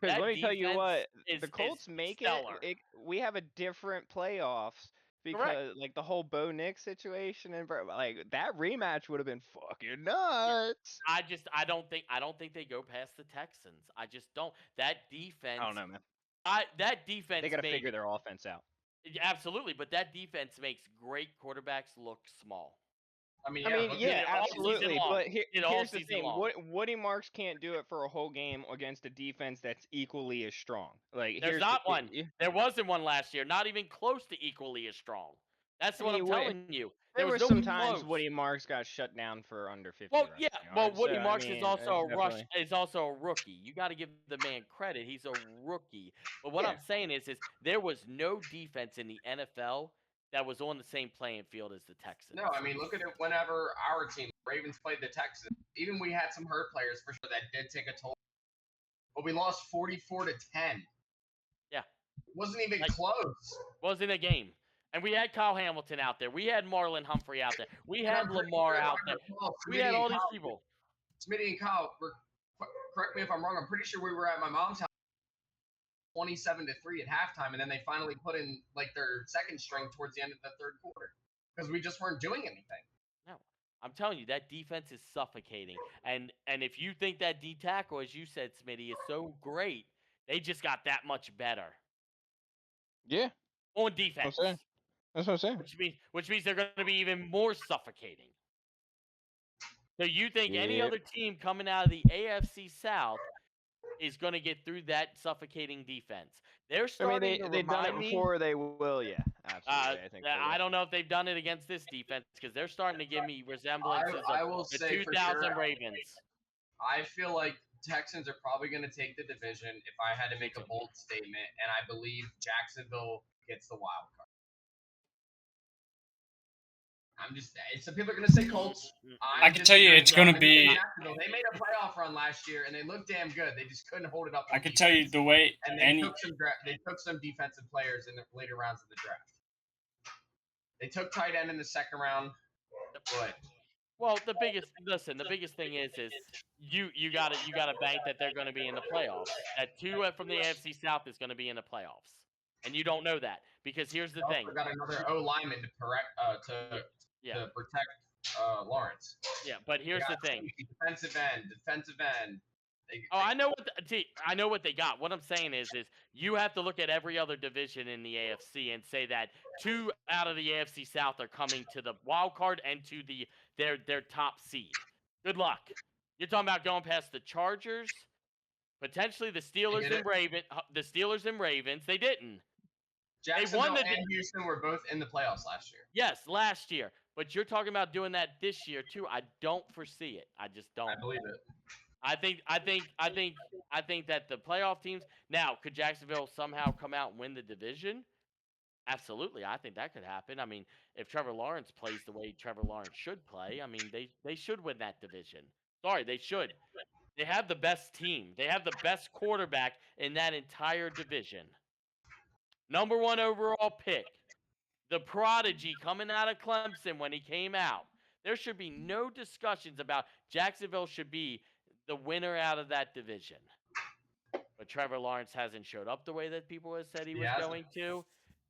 because let me tell you what, the Colts make it. We have a different playoffs because like the whole Bo Nix situation and like that rematch would have been fucking nuts. Yeah. I don't think they go past the Texans. I just don't. That defense. I don't know, man. That defense. They got to figure their offense out. Absolutely, but that defense makes great quarterbacks look small. I mean, absolutely. But here's the thing: Woody Marks can't do it for a whole game against a defense that's equally as strong. Like there's not one. There wasn't one last year. Not even close to equally as strong. That's what I'm telling you. There were some times Woody Marks got shut down for under 50. Well, yeah. Well, Woody Marks is also a rookie. You got to give the man credit. He's a rookie. But what I'm saying is there was no defense in the NFL that was on the same playing field as the Texans. No, I mean, look at it whenever our team, Ravens, played the Texans. Even we had some hurt players for sure that did take a toll. But we lost 44-10. Yeah. It wasn't even close. Wasn't a game. And we had Kyle Hamilton out there. We had Marlon Humphrey out there. We had Lamar out there. We had all these people. Smitty and Kyle, correct me if I'm wrong, I'm pretty sure we were at my mom's house 27-3 at halftime, and then they finally put in like their second string towards the end of the 3rd quarter because we just weren't doing anything. No, I'm telling you, that defense is suffocating. And if you think that D tackle, as you said, Smitty, is so great, they just got that much better. Yeah. On defense. That's what I'm saying. Which means they're going to be even more suffocating. So you think any other team coming out of the AFC South is going to get through that suffocating defense? They're starting to they've done it before. They will, yeah, absolutely. I think. I don't know if they've done it against this defense because they're starting to give me resemblances of the 2000 Ravens. I feel like Texans are probably going to take the division if I had to make a bold statement, and I believe Jacksonville gets the wild card. Some people are gonna say Colts. I can tell you, it's gonna be. They made a playoff run last year, and they looked damn good. They just couldn't hold it up. I can tell you the way. And they took some defensive players in the later rounds of the draft. They took tight end in the second round, but. Well, the biggest thing is you gotta bank that they're going to be in the playoffs. That two from the AFC South is going to be in the playoffs, and you don't know that because here's the thing. Got another O lineman to protect Lawrence. Yeah, but here's the thing. Defensive end. I know what they got. What I'm saying is you have to look at every other division in the AFC and say that two out of the AFC South are coming to the wild card and to their top seed. Good luck. You're talking about going past the Chargers, potentially the Steelers and Ravens. They didn't. Jacksonville and Houston were both in the playoffs last year. Yes, last year. But you're talking about doing that this year too. I don't foresee it. I just don't. I believe it. I think that the playoff teams now could Jacksonville somehow come out and win the division? Absolutely, I think that could happen. I mean, if Trevor Lawrence plays the way Trevor Lawrence should play, I mean, they should win that division. Sorry, they should. They have the best team. They have the best quarterback in that entire division. Number 1 overall pick, the prodigy coming out of Clemson when he came out. There should be no discussions about Jacksonville should be the winner out of that division. But Trevor Lawrence hasn't showed up the way that people have said he was going to.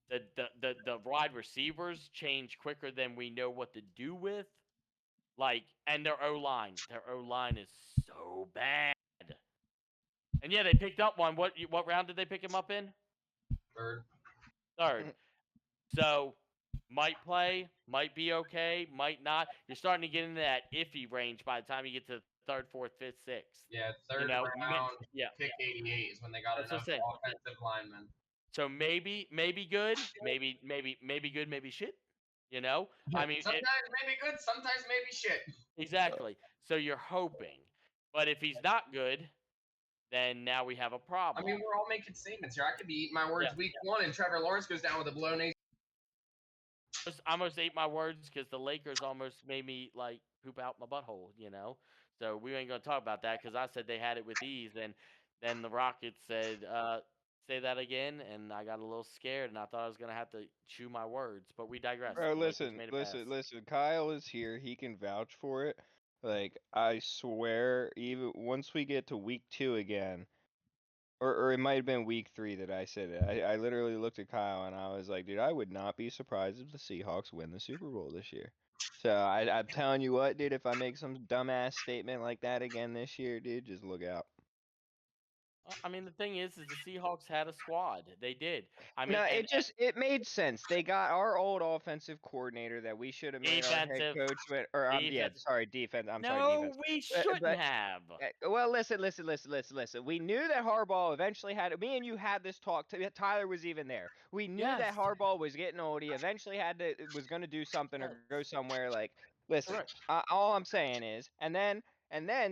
The wide receivers change quicker than we know what to do with. And their O-line. Their O-line is so bad. And yeah, they picked up one. What round did they pick him up in? Third. So, might play, might be okay, might not. You're starting to get into that iffy range by the time you get to third, fourth, fifth, sixth. Yeah, third round, pick 88 is when they got enough offensive linemen. So maybe good, maybe good, maybe shit. I mean, sometimes maybe good, sometimes maybe shit. Exactly. So you're hoping, but if he's not good, then now we have a problem. I mean, we're all making statements here. I could be eating my words week 1, and Trevor Lawrence goes down with a blown knee. I almost ate my words because the Lakers almost made me poop out my butthole, So we ain't gonna talk about that because I said they had it with ease, and then the Rockets said, "Say that again," and I got a little scared, and I thought I was gonna have to chew my words. But we digress. Bro, listen. Kyle is here; he can vouch for it. I swear, even once we get to week 2 again. Or it might have been week 3 that I said it. I literally looked at Kyle and I was like, dude, I would not be surprised if the Seahawks win the Super Bowl this year. So I'm telling you what, dude, if I make some dumbass statement like that again this year, dude, just look out. I mean, the thing is the Seahawks had a squad. They did. I mean, no, it made sense. They got our old offensive coordinator that we should have made our head coach with, defense. Defense. No, we shouldn't have. Well, listen. We knew that Harbaugh eventually had. Me and you had this talk. Tyler was even there. We knew that Harbaugh was getting old. He eventually was going to do something or go somewhere. Listen. All I'm saying is, and then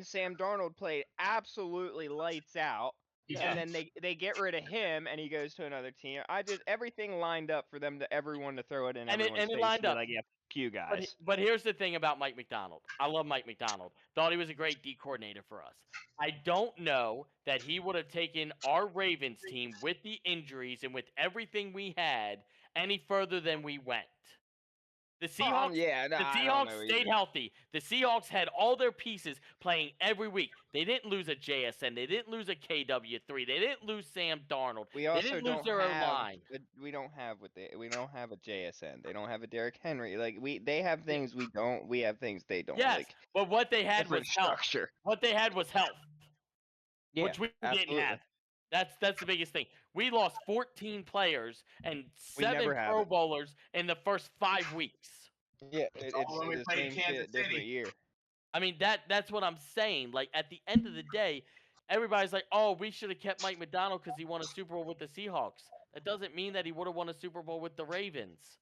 Sam Darnold played absolutely lights out. Yeah. And then they get rid of him, and he goes to another team. Everything lined up for everyone to throw it in everyone's face. And it lined up. Yeah, you guys. But here's the thing about Mike Macdonald. I love Mike Macdonald. Thought he was a great D coordinator for us. I don't know that he would have taken our Ravens team with the injuries and with everything we had any further than we went. The Seahawks stayed healthy. The Seahawks had all their pieces playing every week. They didn't lose a JSN. They didn't lose a KW3. They didn't lose Sam Darnold. They didn't lose their line. We don't have a JSN. They don't have a Derrick Henry. They have things we don't. We have things they don't. Yes, but what they had was structure. Health. What they had was health, which we didn't have. That's the biggest thing. We lost 14 players and 7 Pro Bowlers in the first 5 weeks. Yeah, it's the same shit, different year. I mean, that's what I'm saying. At the end of the day, everybody's like, oh, we should have kept Mike Macdonald because he won a Super Bowl with the Seahawks. That doesn't mean that he would have won a Super Bowl with the Ravens.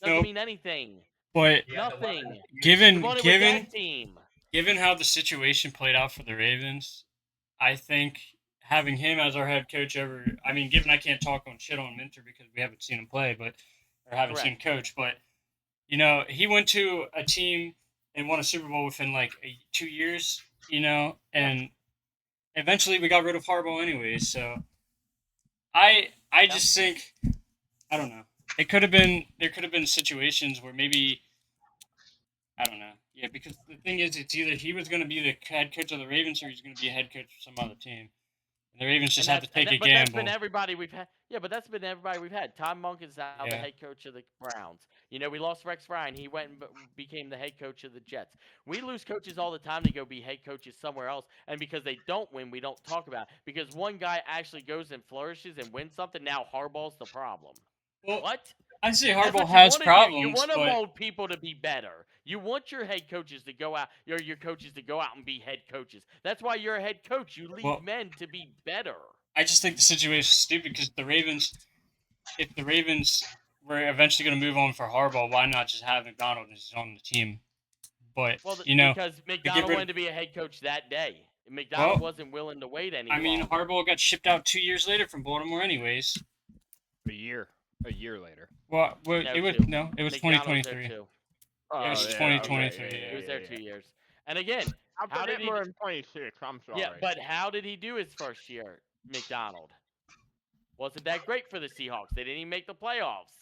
Doesn't mean anything. But nothing. Given how the situation played out for the Ravens, I think having him as our head coach given I can't talk on shit on Minter because we haven't seen him play, or haven't seen him coach, but he went to a team and won a Super Bowl within like 2 years, and eventually we got rid of Harbaugh anyways. So I just think, I don't know. There could have been situations where maybe, I don't know. Yeah, because the thing is, it's either he was going to be the head coach of the Ravens or he's going to be a head coach for some other team. And the Ravens just have to take a gamble. But that's been everybody we've had. Yeah, but that's been everybody we've had. Tom Monk is now the head coach of the Browns. We lost Rex Ryan. He went and became the head coach of the Jets. We lose coaches all the time to go be head coaches somewhere else, and because they don't win, we don't talk about it. Because one guy actually goes and flourishes and wins something, now Harbaugh's the problem. Well, what? I say Harbaugh has problems. You want to but... mold people to be better. You want your head coaches to go out, your coaches to go out and be head coaches. That's why you're a head coach. You lead men to be better. I just think the situation is stupid because if the Ravens were eventually going to move on for Harbaugh, why not just have McDonald on the team? But because McDonald wanted to be a head coach that day. McDonald wasn't willing to wait any longer. Harbaugh got shipped out 2 years later from Baltimore, anyways. A year later. Well, it was 2023. Oh, it was 2023. He was there 2 years. And again, how did he? More than 26. I'm sorry. Yeah, but how did he do his first year, McDonald? Wasn't that great for the Seahawks? They didn't even make the playoffs.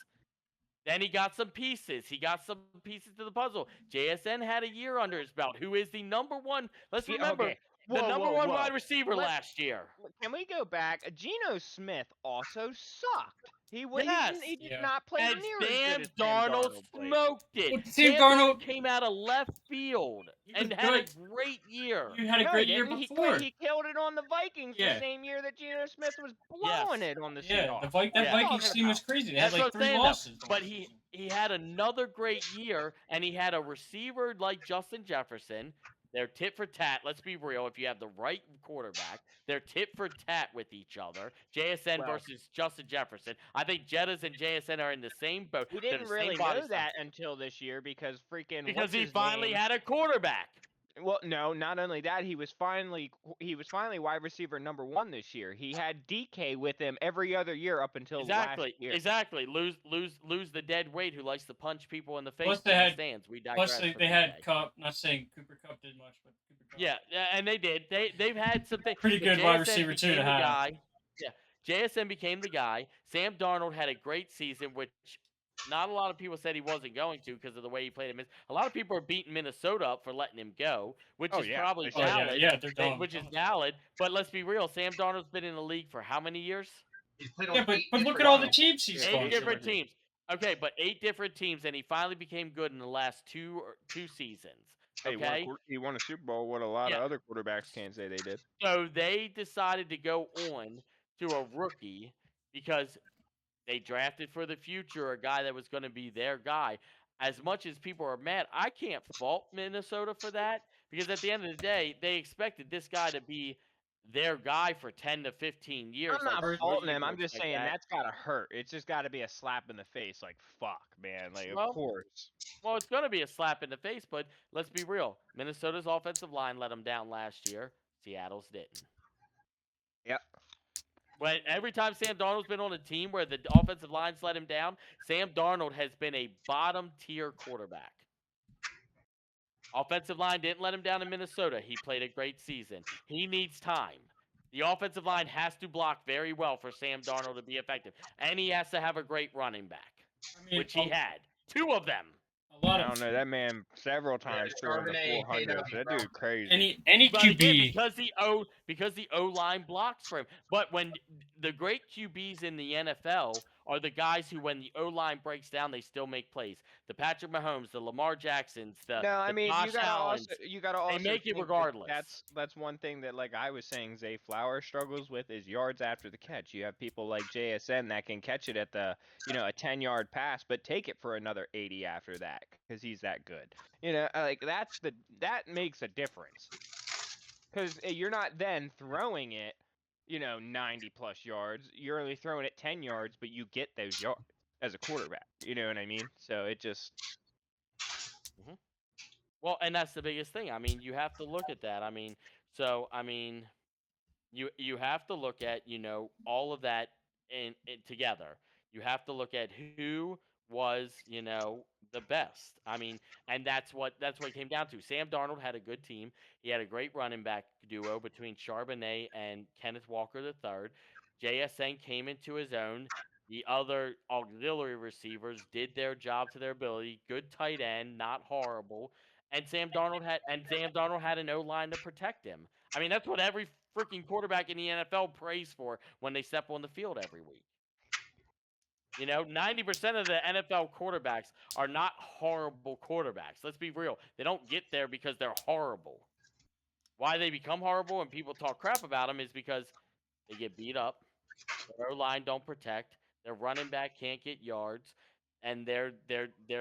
Then he got some pieces. He got some pieces to the puzzle. JSN had a year under his belt. Who is the number one? Let's remember the number one wide receiver last year. Can we go back? Geno Smith also sucked. He did not play and near Sam as good as Darnold smoked it. Well, Sam Darnold came out of left field and had a great year. You had a great year before. He killed it on the Vikings the same year that Geno Smith was blowing it on the Seahawks. That Vikings team was crazy. They had like 3 losses. But he had another great year, and he had a receiver like Justin Jefferson. They're tit for tat. Let's be real. If you have the right quarterback, they're tit for tat with each other. JSN versus Justin Jefferson. I think Jettas and JSN are in the same boat. We didn't really know that until this year because he finally had a quarterback. Well, no, not only that, he was finally wide receiver number 1 this year. He had DK with him every other year up until last year. Exactly. Lose the dead weight who likes to punch people in the face in the stands. We digress. Plus they had Kupp. Not saying Cooper Kupp did much, but Cooper Kupp. Yeah, and they did. They've had something. Pretty good wide receiver too to have. Yeah, JSN became the guy. Sam Darnold had a great season, which not a lot of people said he wasn't going to because of the way he played him. A lot of people are beating Minnesota up for letting him go, which is probably valid. They're dumb. Which is valid. But let's be real. Sam Darnold's been in the league for how many years? He's played on but look at all the teams he's gone. 8 different teams. Okay, but 8 different teams, and he finally became good in the last two seasons. Okay, he won a Super Bowl. What a lot of other quarterbacks can't say they did. So they decided to go on to a rookie because they drafted for the future a guy that was going to be their guy. As much as people are mad, I can't fault Minnesota for that because at the end of the day, they expected this guy to be their guy for 10 to 15 years. I'm not faulting him. I'm just saying that's got to hurt. It's just got to be a slap in the face. Like, fuck, man. Like, of course. Well, it's going to be a slap in the face, but let's be real. Minnesota's offensive line let them down last year. Seattle's didn't. Yep. But every time Sam Darnold's been on a team where the offensive line's let him down, Sam Darnold has been a bottom-tier quarterback. Offensive line didn't let him down in Minnesota. He played a great season. He needs time. The offensive line has to block very well for Sam Darnold to be effective. And he has to have a great running back, which he had. 2 of them. I don't know, that man several times threw in the 400s. That dude crazy. Any QB because the O-line blocks for him. But when the great QBs in the NFL are the guys who, when the O-line breaks down, they still make plays. The Patrick Mahomes, the Lamar Jacksons, Josh Allen. You gotta also they make it regardless. That's one thing that, like I was saying, Zay Flowers struggles with is yards after the catch. You have people like JSN that can catch it at the a 10-yard pass, but take it for another 80 after that because he's that good. Like that makes a difference because you're not then throwing it 90 plus yards. You're only throwing it 10 yards, but you get those yards as a quarterback. You know what I mean? So it just. Mm-hmm. Well, and that's the biggest thing. I mean, you have to look at that. I mean, you have to look at all of that in together. You have to look at who was, the best. I mean, and that's what it came down to. Sam Darnold had a good team. He had a great running back duo between Charbonnet and Kenneth Walker III. JSN came into his own. The other auxiliary receivers did their job to their ability. Good tight end, not horrible. And Sam Darnold had an O line to protect him. I mean, that's what every freaking quarterback in the NFL prays for when they step on the field every week. 90% of the NFL quarterbacks are not horrible quarterbacks. Let's be real. They don't get there because they're horrible. Why they become horrible and people talk crap about them is because they get beat up. Their O line don't protect. Their running back can't get yards, and they're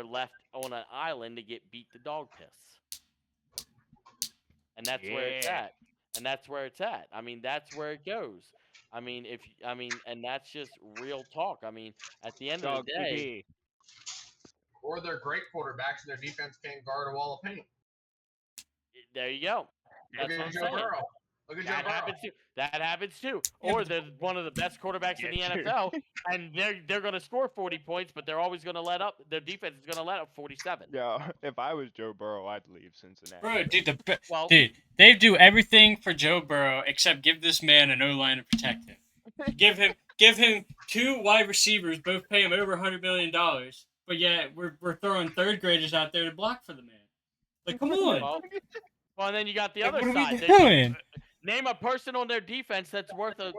left on an island to get beat to dog piss. And that's where it's Yeah. at. And that's where it's at. I mean, that's where it goes. And that's just real talk. I mean, at the end of Dog the day, TP. Or they're great quarterbacks and their defense can't guard a wall of paint. there you go. Look That's what at I'm Joe saying. Burrow. Look at Joe That Burrow. happens too. That happens too. Yeah, Or but- they're one of the best quarterbacks in the Yeah, true. NFL, and they're going to score 40 points, but they're always going to let up. Their defense is going to let up 47. Yeah, if I was Joe Burrow, I'd leave Cincinnati. Bro, dude, Well, dude, they do everything for Joe Burrow except give this man an O line to protect him. give him 2 wide receivers, both pay him over $100 million. But yeah, we're throwing third graders out there to block for the man. Like, come on. Well, and then you got the Like, other what are side. we doing? Name a person on their defense that's worth their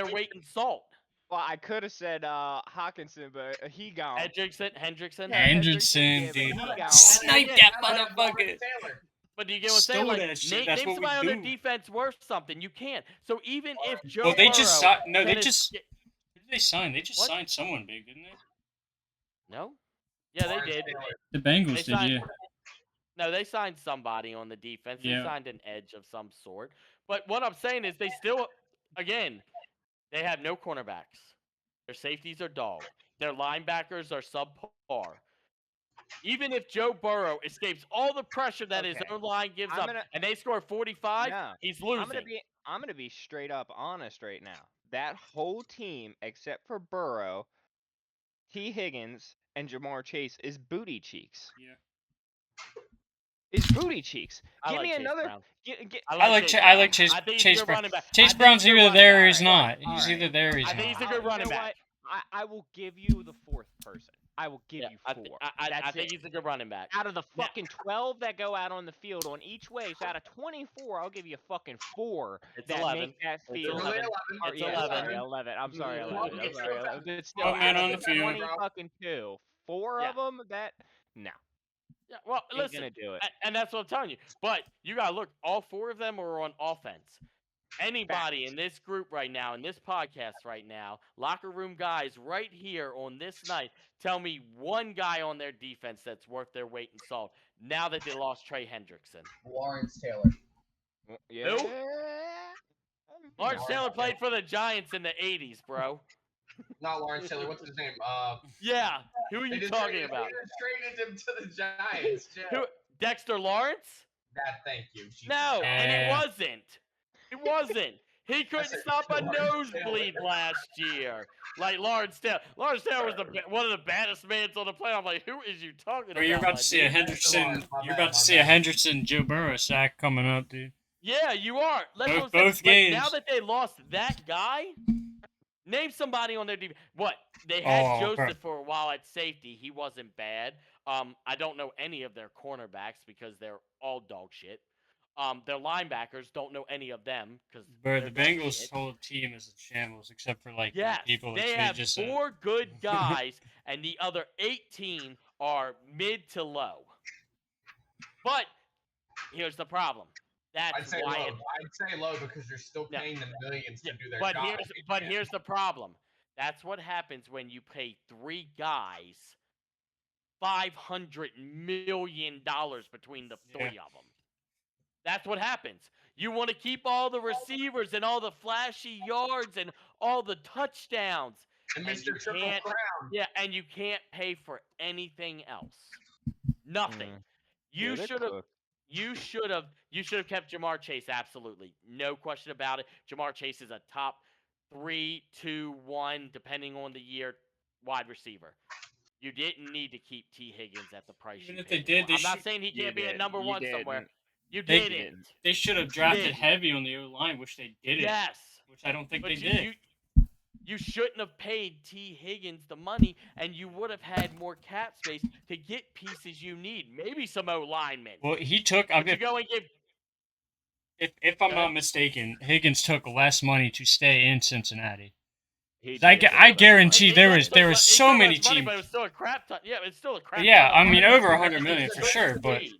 weight in salt. Well, I could have said Hawkinson, but he gone. Hendrickson. Yeah, Hendrickson, yeah, but dude. he gone. Snipe Again, that Lawrence motherfucker. Taylor. But do you get what I'm saying? Stole Like, that shit. name That's what we somebody on their do. defense worth something. You can't. So even if Joe Well, they just Burrow no, they can just escape- who did they sign? They just What? signed someone big, didn't they? No. Yeah, they Lawrence did. Taylor. The Bengals They did, signed- yeah. No, they signed somebody on the defense. They Yeah. signed an edge of some sort. But what I'm saying is they still, again, they have no cornerbacks. Their safeties are dog. Their linebackers are subpar. Even if Joe Burrow escapes all the pressure that his Okay. own line gives I'm up, gonna- and they score 45, No. he's losing. I'm gonna be straight up honest right now. That whole team, except for Burrow, T. Higgins, and Jamar Chase, is booty cheeks. Yeah. Is booty cheeks. I Give like me Chase another. Brown. I like Chase. I think he's a Chase good Brown. running back. I Chase think Brown's he's a good either running there or back. he's not. All He's right. either there or he's I think not. he's a good running You know back. what? I will give you the fourth person. I will give Yeah, you I, 4. th- I That's think it. he's a good running back. Out of the Now- fucking 12 that go out on the field on each way, so out of 24, I'll give you fucking 4 It's that 11. make that It's field. 11. Or, It's yeah, 11. Sorry, 11. I'm sorry, Mhm. 11. I'm It's sorry. still 11. It's still Oh, man, out on of the field. 20 fucking 2. 4 Yeah. of them that no. Yeah, well, Ain't listen, gonna do it. and that's what I'm telling you. But you gotta look. All 4 of them are on offense. Anybody in this group right now, in this podcast right now, locker room guys right here on this night, tell me one guy on their defense that's worth their weight in salt. Now that they lost Trey Hendrickson, Lawrence Taylor. Yeah. Lawrence Lawrence Taylor Taylor. played for the Giants in the '80s, bro. Not Lawrence Taylor. What's his name? Yeah, who are They you just talking traded- about? They just traded him to the Giants. Jeff. Who? Dexter Lawrence? Thank you. Jesus. No, and it Yeah. wasn't. It wasn't. He couldn't said stop a Lawrence nosebleed Taylor. last year. Like Lawrence Taylor. Lawrence Taylor was one of the baddest mans on the planet. I'm like, who is you talking Bro, you're about? about to see a dude? Henderson. My You're bad, about to my see a bad. Henderson Joe Burrow sack coming up, dude. Yeah, you are. That's Both- what I'm saying. both But now games. that they lost that guy, name somebody on their defense. What? They had Oh, bro. Joseph for a while at safety. He wasn't bad. I don't know any of their cornerbacks because they're all dog shit. Their linebackers don't know any of them because Bro, the Bengals' whole team is a shambles except for like Yes, three people. Like they Trey have just said. 4 good guys, and the other 18 are mid to low. But here's the problem. I'd That's say why. low. I'd say low because you're still Yeah. paying them millions to do their But job. here's the problem. That's what happens when you pay 3 guys $500 million between the 3 of them. That's what happens. You want to keep all the receivers and all the flashy yards and all the touchdowns. And And you Mr. Triple can't- Crown. Yeah, and you can't pay for anything else. Nothing. You they're should have. cooked. You should have kept Jamar Chase. Absolutely, no question about it. Jamar Chase is a top 3, 2, 1, depending on the year, wide receiver. You didn't need to keep T. Higgins at the price Even you if they paid did, him they for. I'm not should- saying he You can't be a didn't. number You one somewhere. didn't. You They didn't. didn't. They should have drafted didn't. heavy on the O line, which they didn't. Yes. Which I don't think But they did. you shouldn't have paid T. Higgins the money, and you would have had more cap space to get pieces you need. Maybe some O linemen. Well, he took. But you go and give. If I'm Go not ahead. mistaken, Higgins took less money to stay in Cincinnati. He I did. I guarantee He there took was he so took many less money, teams. but it was still a crap ton. Yeah, it's still a crap. Yeah, ton of I mean money. over It's 100 a million for good sure, but trade.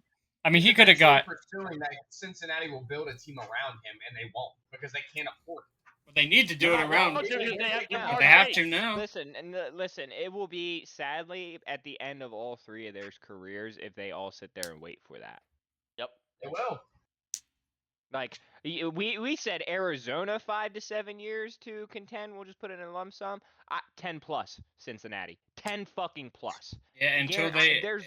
I mean he He's could have got. pursuing that Cincinnati will build a team around him, and they won't because they can't afford it. They need to do it They're not around. allowed to because they have No. Jamar They have to Chase. now. Listen. It will be sadly at the end of all three of their careers if they all sit there and wait for that. Yep. They will. Like we said, Arizona 5 to 7 years to contend. We'll just put it in a lump sum. 10 plus Cincinnati. 10 fucking plus. Yeah, until they there is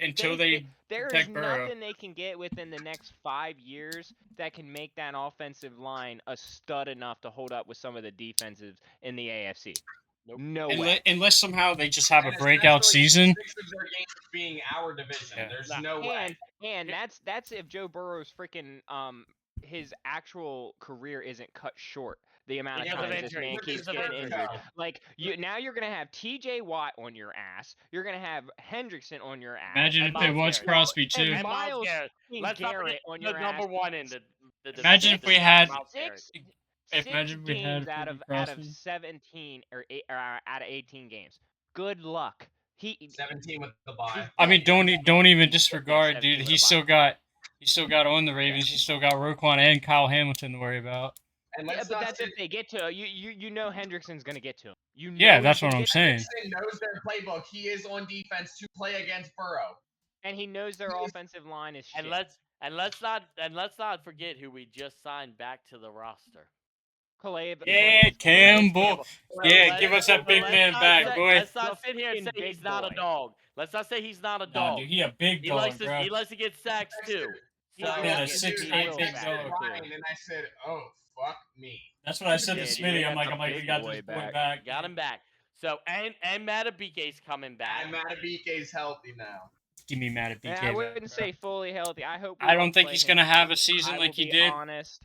protect Burrow. nothing they can get within the next 5 years that can make that offensive line a stud enough to hold up with some of the defensives in the AFC. Nope. No way. Unless somehow they just have And a breakout especially season. Six of their games being our division. Yeah. There's no way. And that's if Joe Burrow's freaking his actual career isn't cut short. The amount of Because of times this injury. man Because keeps of getting injury. injured. Like now you're gonna have T.J. Watt on your ass. You're gonna have Hendrickson on your ass. Imagine And if they Miles watched Garrett. Crosby too. And And Miles Miles Garrett. fucking Let's not forget Garrett on the your number ass. one in the Imagine if we division, had- Miles Garrett. Six Imagine if we had games out of Crosby. 17 or out of 18 games. Good luck. 17 with the bye. I mean, don't even Yeah, disregard, 17 dude. with He a bye. still got on the Ravens. He still got Roquan and Kyle Hamilton to worry about. And Yeah, let's but not that's say if they get to you know Hendrickson's gonna get to him. You know Yeah, he's that's gonna what I'm get to saying. Hendrickson knows their playbook. He is on defense to play against Burrow. and he knows their offensive line is shit. And let's not forget who we just signed back to the roster. Yeah, Campbell. Yeah, Let's- give us that big let's man not back, say- boy. Let's not sit here and say Fucking he's big not a boy. dog. Let's not say he's not a Nah, dog. dude, he a big He dog, likes bro. to get sacks too. He So, was Yeah, like, a dude, 6'8" I big texted dog. Ryan and I said, "Oh fuck me." That's what I said Yeah, to dude, Smitty. they I'm got like, the we big got boy this boy back. back. got him back. So and Matabike's coming back. And Matabike's healthy now. Give me mad at BK. I wouldn't say fully healthy. I hope. I don't think he's gonna have a season like he did. Honest.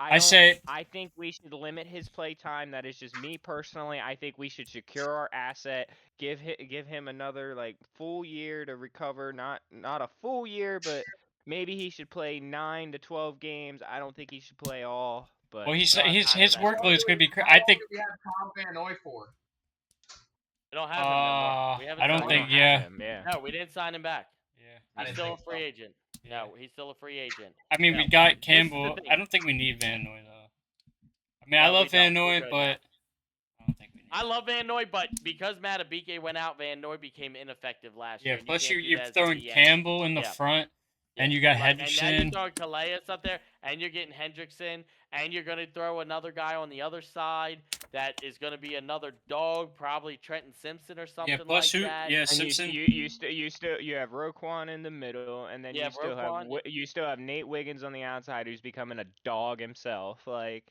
I say- I think we should limit his play time. That is just me personally. I think we should secure our asset. Give him another like full year to recover. Not a full year, but maybe he should play 9 to 12 games. I don't think he should play all. But Well, his Well, I his kinda his that. workload is gonna be. How I long think. do we have Tom Van Noy for? We don't have him no more. We haven't I don't signed think. him. Yeah. Yeah. No, we didn't sign him back. Yeah. I He's didn't still a think so. free agent. No, he's still a free agent. I mean, we No. got This is the Campbell. thing. I don't think we need Van Noy though. I mean, I No, we love Van don't. We're Noy, good but now. I don't think we need. I love Van Noy, but because Matabike went out, Van Noy became ineffective last year. Yeah. and Plus, can't do you're that as a throwing DN. Campbell in the Yeah. front, Yeah. and you got And now you're Henderson. throwing Calais up there, and you're getting Hendrickson, and you're going to throw another guy on the other side that is going to be another dog, probably Trenton Simpson or something Yeah. Plus, like who? that. Yeah, And Simpson. you have Roquan in the middle, and then Yeah, you still have Roquan. you still have Nate Wiggins on the outside, who's becoming a dog himself. Like,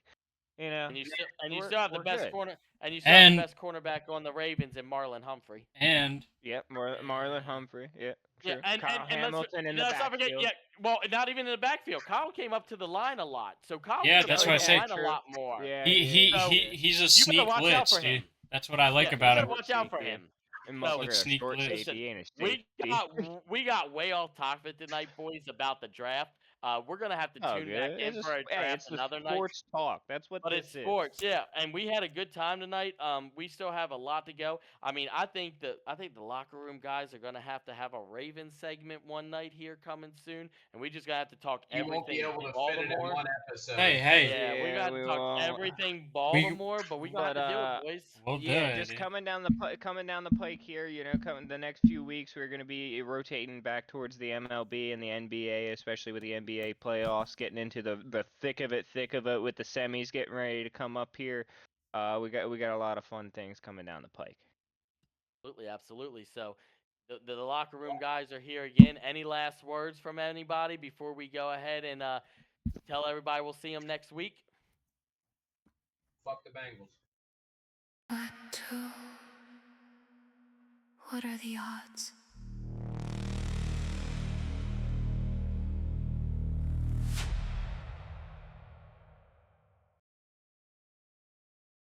you know, And you still we're- still have the we're best good. corner, and you still have And- the best cornerback on the Ravens in Marlon Humphrey. And Yep, Marlon Humphrey. Yeah, Yeah, true. and Kyle Hamilton in the let's not forget. backfield. Yeah, well, not even in the backfield. Kyle came up to the line a lot, so Kyle Yeah, could that's play what I the say. line a True. lot more. Yeah, he's So, a you better sneak watch out blitz, for dude. him. That's what I like Yeah, about you him. better watch out for Yeah. him. And So, motherfucker, a sneak short blitz. safety and a We safety. got way off topic tonight, boys, about the draft. We're gonna have to Oh, tune good. back in It's for a hey, draft it's the another night. sports talk. That's what But this it's is. sports, yeah, and we had a good time tonight. We still have a lot to go. I mean, I think the locker room guys are gonna have a Ravens segment one night here coming soon, and we just gotta have to talk You everything won't be able to fit it in Baltimore. one episode. Hey. Yeah, we Yeah, got to we talk won't. everything Baltimore, but we got But, to do it, boys. Well, Yeah, good. just coming down the pike here. You know, coming the next few weeks, we're gonna be rotating back towards the MLB and the NBA, especially with the NBA playoffs getting into the thick of it with the semis getting ready to come up here. We got a lot of fun things coming down the pike. Absolutely. So, the locker room guys are here again. Any last words from anybody before we go ahead and tell everybody we'll see them next week? Fuck the Bengals. What are the odds?